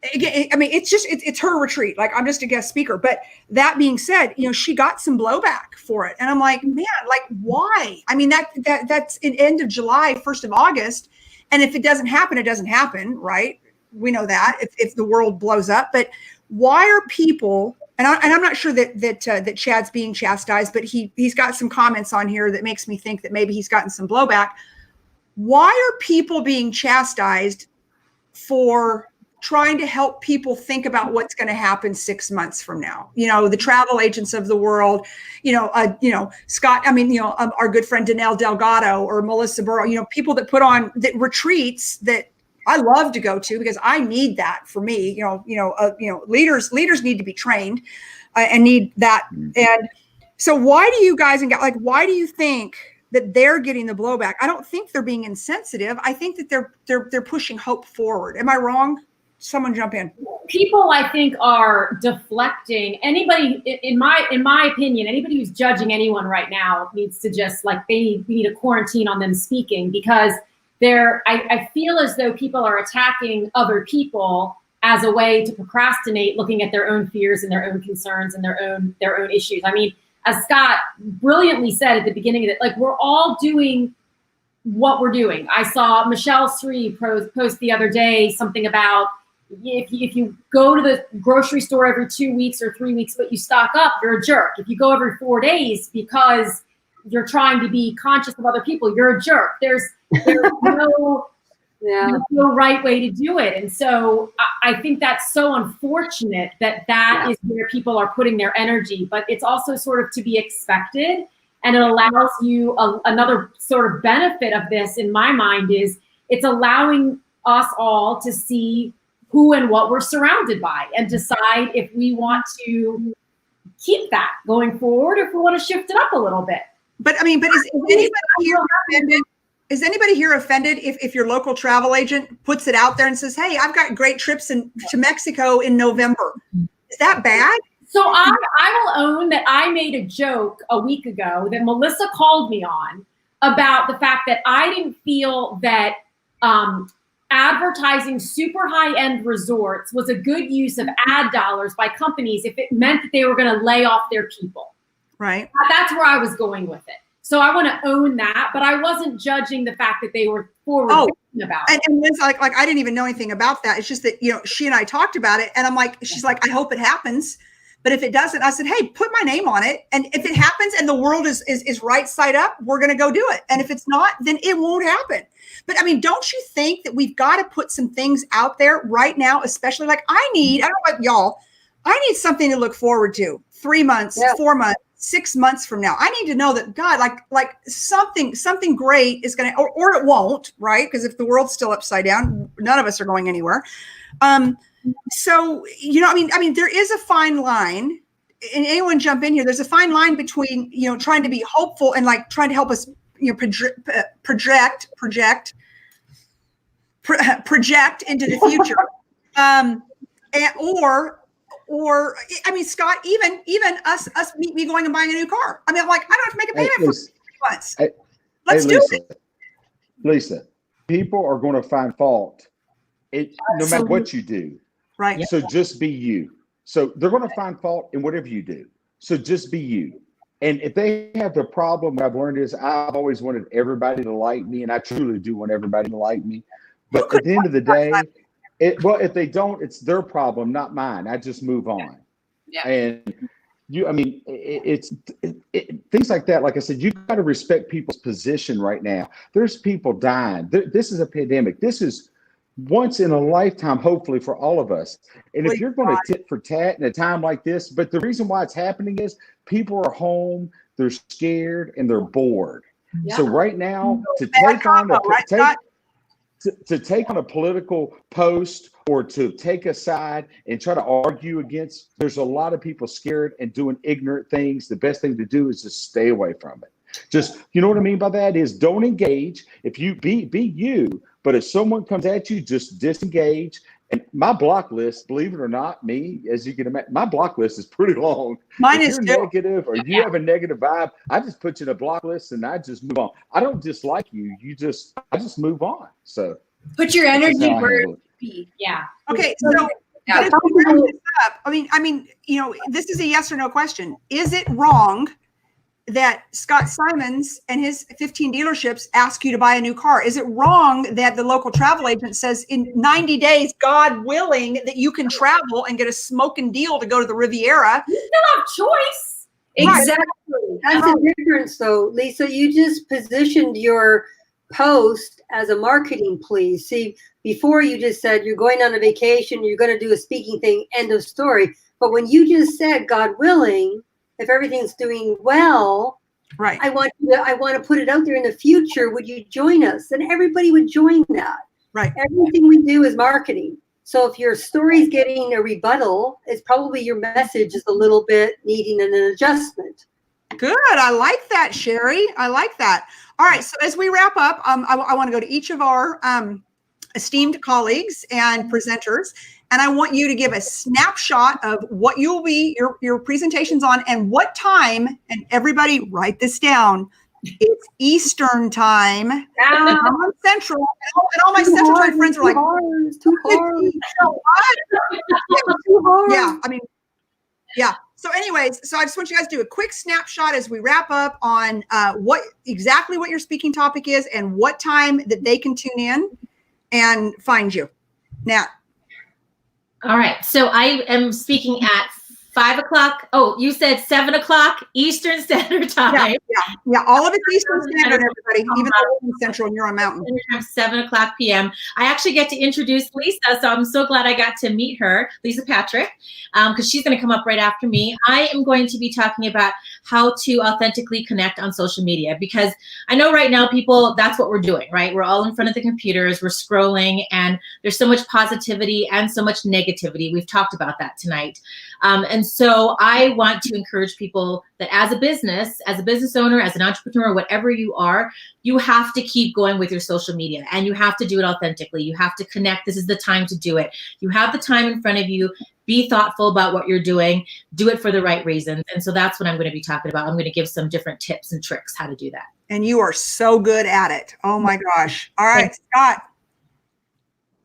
it's her retreat. Like, I'm just a guest speaker. But that being said, she got some blowback for it. And I'm like, man, like, why? I mean, that's an end of July, 1st of August. And if it doesn't happen, it doesn't happen, right? We know that if the world blows up. But why are people, and I'm not sure that Chad's being chastised, but he's got some comments on here that makes me think that maybe he's gotten some blowback. Why are people being chastised for trying to help people think about what's going to happen 6 months from now? The travel agents of the world, Scott, our good friend Danelle Delgado or Melissa Burrow, people that put on the retreats that I love to go to because I need that for me. Leaders need to be trained and need that. And so why do you guys why do you think that they're getting the blowback? I don't think they're being insensitive. I think that they're pushing hope forward. Am I wrong? Someone jump in. People, I think, are deflecting. Anybody, in my opinion, anybody who's judging anyone right now needs to just we need a quarantine on them speaking, because I feel as though people are attacking other people as a way to procrastinate looking at their own fears and their own concerns and their own issues. I mean, as Scott brilliantly said at the beginning of it, we're all doing what we're doing. I saw Michelle Sree post the other day something about if you go to the grocery store every 2 weeks or 3 weeks, but you stock up, you're a jerk. If you go every 4 days because you're trying to be conscious of other people, you're a jerk. There's no right way to do it. And so I think that's so unfortunate that is where people are putting their energy, but it's also sort of to be expected. And it allows you another sort of benefit of this in my mind is it's allowing us all to see who and what we're surrounded by and decide if we want to keep that going forward, or if we want to shift it up a little bit. But is anybody here offended? Is anybody here offended if your local travel agent puts it out there and says, hey, I've got great trips to Mexico in November? Is that bad? So I will own that I made a joke a week ago that Melissa called me on about the fact that I didn't feel that advertising super high-end resorts was a good use of ad dollars by companies if it meant that they were going to lay off their people. Right. That's where I was going with it. So I want to own that, but I wasn't judging the fact that they were forward thinking about it. And Lynn's like I didn't even know anything about that. It's just that, she and I talked about it, and I'm like, she's like, I hope it happens. But if it doesn't, I said, hey, put my name on it. And if it happens and the world is right side up, we're going to go do it. And if it's not, then it won't happen. But don't you think that we've got to put some things out there right now, especially I don't know about y'all, I need something to look forward to 3 months, 4 months, 6 months from now. I need to know that God, like something great is going to, or it won't, right? Because if the world's still upside down, none of us are going anywhere. So, there is a fine line, and anyone jump in here. There's a fine line between, trying to be hopeful and trying to help us, project into the future. Or Scott, even us me going and buying a new car. I don't have to make a payment for 6 months. Let's do it. Lisa, people are going to find fault no matter what you do. Right. So just be you. So they're going to find fault in whatever you do. So just be you. And if they have a problem, what I've learned is I've always wanted everybody to like me, and I truly do want everybody to like me. But at the end of the day, if they don't, it's their problem, not mine. I just move on. Yeah. And I mean, things like that. Like I said, you got to respect people's position right now. There's people dying. This is a pandemic. This is once in a lifetime, hopefully, for all of us. And if you're going to tit for tat in a time like this, but the reason why it's happening is people are home, they're scared, and they're bored. Yeah. So right now, to take on a political post or to take a side and try to argue against, there's a lot of people scared and doing ignorant things. The best thing to do is just stay away from it. Just, you know what I mean by that is don't engage. If you be you, but if someone comes at you, just disengage. And my block list, believe it or not, as you can imagine, my block list is pretty long. Mine if is you're too. negative or you have a negative vibe, I just put you in a block list and I just move on. I don't dislike you. I just move on. So Put your energy where it be. Yeah. Okay, so Yeah. as we wrap this up, I mean, this is a yes or no question. Is it wrong that Scott Simons and his 15 dealerships ask you to buy a new car? Is it wrong that the local travel agent says in 90 days, God willing, that you can travel and get a smoking deal to go to the Riviera? You still have choice. Exactly. That's the difference, though, Lisa. You just positioned your post as a marketing plea. See, before you just said you're going on a vacation, you're going to do a speaking thing, end of story. But when you just said, God willing, if everything's doing well, Right. I want to put it out there in the future. Would you join us? And everybody would join that. Right. Everything we do is marketing. So if your story's getting a rebuttal, it's probably your message is a little bit needing an adjustment. Good. I like that, Cherie. I like that. All right. So as we wrap up, I want to go to each of our esteemed colleagues and presenters, and I want you to give a snapshot of what you'll be your presentations on and what time. And everybody, write this down. It's Eastern time. I'm Central, and all my Central time friends are like, It's too hard. Yeah. I mean, yeah. So anyways, so I just want you guys to do a quick snapshot as we wrap up on what your speaking topic is and what time that they can tune in and find you. Nat. All right. So I am speaking at 5 o'clock. Oh, you said 7 o'clock Eastern Standard Time. Yeah. All of it's Eastern Standard, everybody, even though we're in Central and you're on Mountain. Standard Time, 7 o'clock p.m. I actually get to introduce Lisa, so I'm so glad I got to meet her, Lisa Patrick, because she's going to come up right after me. I am going to be talking about how to authentically connect on social media, because I know right now people, that's what we're doing, right? We're all in front of the computers, we're scrolling, and there's so much positivity and so much negativity. We've talked about that tonight. And so I want to encourage people that as a business owner, as an entrepreneur, whatever you are, you have to keep going with your social media and you have to do it authentically. You have to connect. This is the time to do it. You have the time in front of you. Be thoughtful about what you're doing. Do it for the right reasons. And so that's what I'm going to be talking about. I'm going to give some different tips and tricks how to do that. And you are so good at it. Oh my gosh. All right, Scott.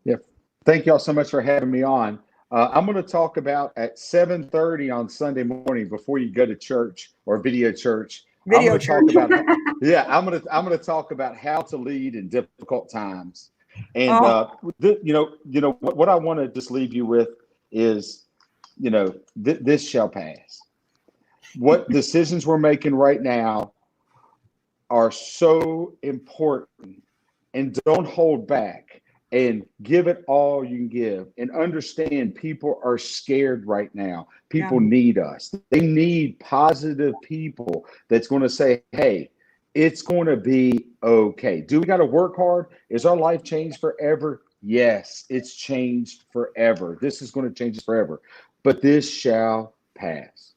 Yeah. Thank y'all so much for having me on. I'm going to talk about at 7:30 on Sunday morning before you go to church or video church. I'm going to talk about how to lead in difficult times. And what I want to just leave you with is, this shall pass. What decisions we're making right now are so important, and don't hold back. And give it all you can give, and understand people are scared right now. People need us. They need positive people that's going to say, hey, it's going to be okay. Do we got to work hard? Is our life changed forever? Yes, it's changed forever. This is going to change us forever, but this shall pass.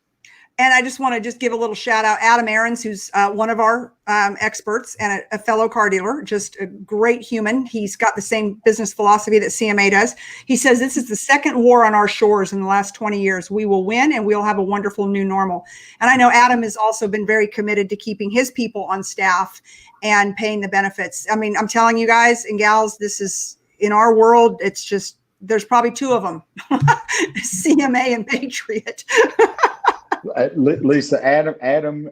And I just want to give a little shout out, Adam Aarons, who's one of our experts and a fellow car dealer, just a great human. He's got the same business philosophy that CMA does. He says this is the second war on our shores in the last 20 years. We will win and we'll have a wonderful new normal. And I know Adam has also been very committed to keeping his people on staff and paying the benefits. I mean, I'm telling you guys and gals, this is in our world. It's just, there's probably two of them, CMA and Patriot. Lisa, Adam,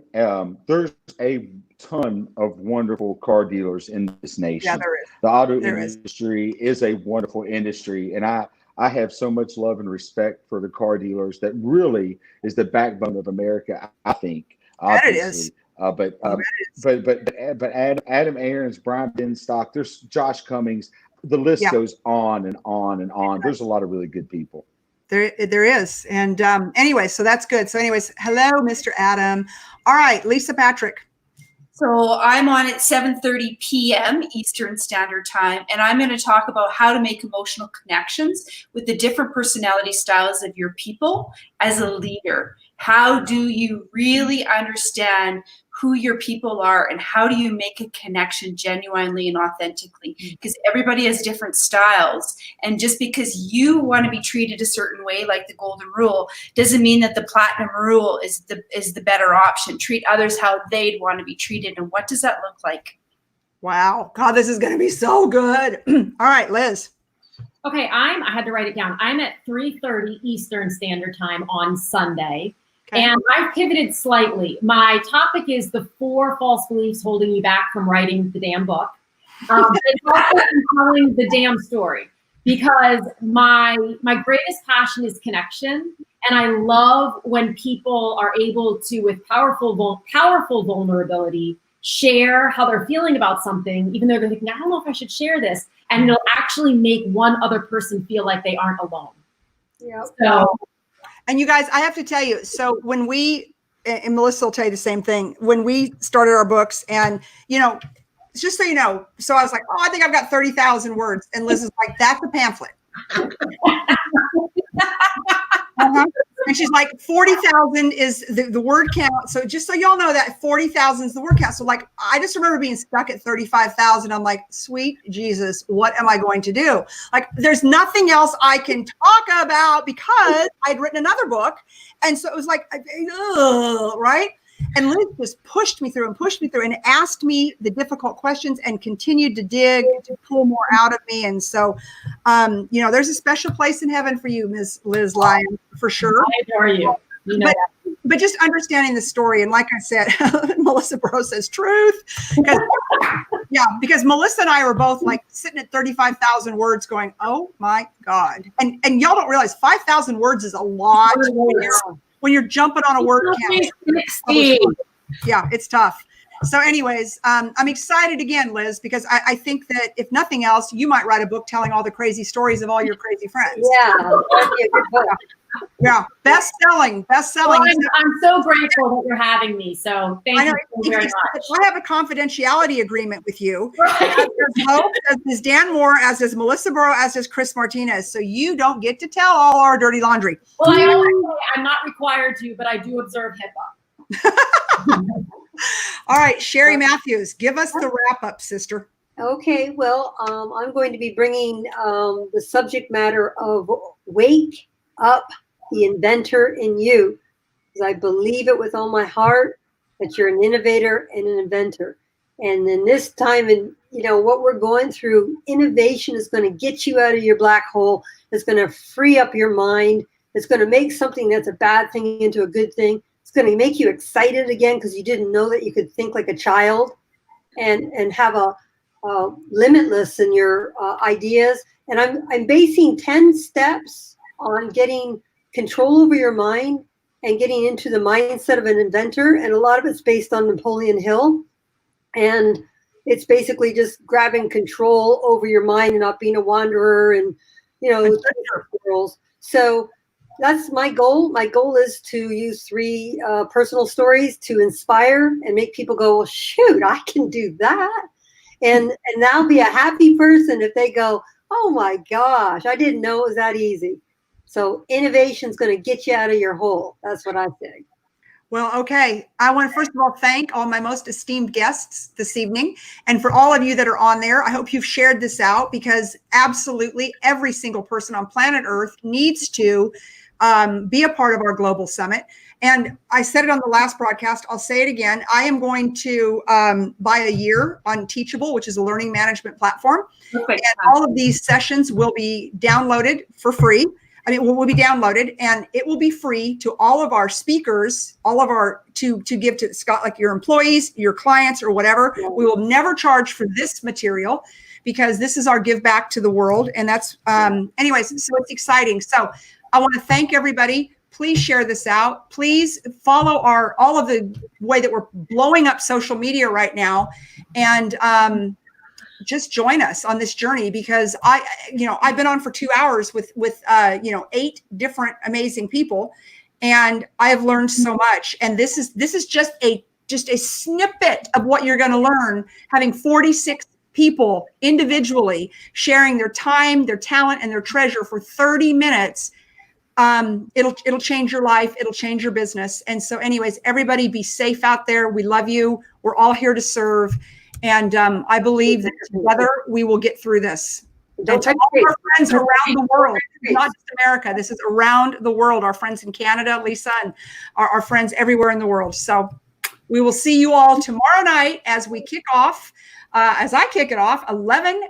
there's a ton of wonderful car dealers in this nation. Yeah, there is. The auto industry is a wonderful industry, and I I have so much love and respect for the car dealers that really is the backbone of America, I think, obviously. But Adam Aarons, Brian Benstock, there's Josh Cummings. The list goes on and on and on. There's a lot of really good people. There is. And anyway, so that's good. So anyways, hello, Mr. Adam. All right, Lisa Patrick. So I'm on at 7:30 p.m. Eastern Standard Time, and I'm going to talk about how to make emotional connections with the different personality styles of your people as a leader. How do you really understand who your people are, and how do you make a connection genuinely and authentically? Because everybody has different styles, and just because you want to be treated a certain way, like the golden rule, doesn't mean that the platinum rule is the better option. Treat others how they'd want to be treated, and what does that look like? Wow, God, this is going to be so good. All right, Liz. Okay, I had to write it down. I'm at 3:30 Eastern Standard Time on Sunday. Okay. And I've pivoted slightly. My topic is the 4 false beliefs holding you back from writing the damn book. It's also telling the damn story, because my greatest passion is connection. And I love when people are able to, with powerful vulnerability, share how they're feeling about something, even though they're thinking, I don't know if I should share this. And it'll actually make one other person feel like they aren't alone. Yeah. So. And you guys, I have to tell you, so when we, and Melissa will tell you the same thing, when we started our books, and, you know, just so you know, so I was like, oh, I think I've got 30,000 words. And Liz is like, that's a pamphlet. And she's like, 40,000 is the word count. So just so y'all know that 40,000 is the word count. So like, I just remember being stuck at 35,000. I'm like, sweet Jesus, what am I going to do? Like, there's nothing else I can talk about because I'd written another book. And so it was like, right? And Liz just pushed me through and asked me the difficult questions and continued to dig to pull more out of me. And so, you know, there's a special place in heaven for you, Ms. Liz Lyons, for sure. I adore you. You know but just understanding the story. And like I said, Melissa Bro says truth. Because Melissa and I were both like sitting at 35,000 words going, oh my God. And y'all don't realize 5,000 words is a lot. When you're jumping on a word count. Yeah, it's tough. So anyways, I'm excited again, Liz, because I think that if nothing else, you might write a book telling all the crazy stories of all your crazy friends. Yeah, that'd be a good book. Yeah, best-selling. Well, I'm so grateful that you're having me. So thank you so very much. I have a confidentiality agreement with you. Right. As does Dan Moore, as does Melissa Burrow, as does Chris Martinez. So you don't get to tell all our dirty laundry. Well, I'm not required to, but I do observe HIPAA. All right, Cherie Matthews, give us the wrap-up, sister. Okay, well, I'm going to be bringing the subject matter of wake up the inventor in you, because I believe it with all my heart that you're an innovator and an inventor. And in this time, and you know what we're going through, innovation is going to get you out of your black hole. It's going to free up your mind. It's going to make something that's a bad thing into a good thing. It's going to make you excited again because you didn't know that you could think like a child, and have a limitless in your ideas. And I'm basing 10 steps on getting control over your mind and getting into the mindset of an inventor. And a lot of it's based on Napoleon Hill. And it's basically just grabbing control over your mind and not being a wanderer and, you know, girls. So that's my goal. My goal is to use 3 personal stories to inspire and make people go, well, shoot, I can do that. And I'll be a happy person if they go, oh my gosh, I didn't know it was that easy. So innovation is going to get you out of your hole. That's what I think. Well, okay. I want to first of all thank all my most esteemed guests this evening. And for all of you that are on there, I hope you've shared this out, because absolutely every single person on planet Earth needs to be a part of our global summit. And I said it on the last broadcast. I'll say it again. I am going to buy a year on Teachable, which is a learning management platform. And all of these sessions will be downloaded for free. will be downloaded, and it will be free to all of our speakers, to give to Scott, like your employees, your clients, or whatever. We will never charge for this material because this is our give back to the world. And that's, anyways, so it's exciting. So I want to thank everybody. Please share this out. Please follow all of the way that we're blowing up social media right now. And, just join us on this journey, because I've been on for 2 hours with 8 different amazing people, and I have learned so much. And this is just a snippet of what you're going to learn, having 46 people individually sharing their time, their talent, and their treasure for 30 minutes. It'll change your life. It'll change your business. And so anyways, everybody be safe out there. We love you. We're all here to serve. And I believe that together we will get through this. And to all our friends around the world, not just America, this is around the world. Our friends in Canada, Lisa, and our friends everywhere in the world. So we will see you all tomorrow night as we kick off, as I kick it off, 11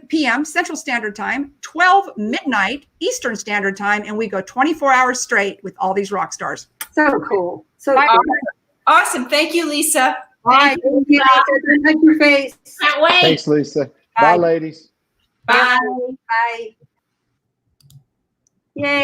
p.m. Central Standard Time, 12 midnight Eastern Standard Time, and we go 24 hours straight with all these rock stars. So cool. So cool. Awesome. Thank you, Lisa. Bye. Thank you, Lisa. Touch your face. Can't wait. Thanks, Lisa. Bye, ladies. Bye. Bye. Yay.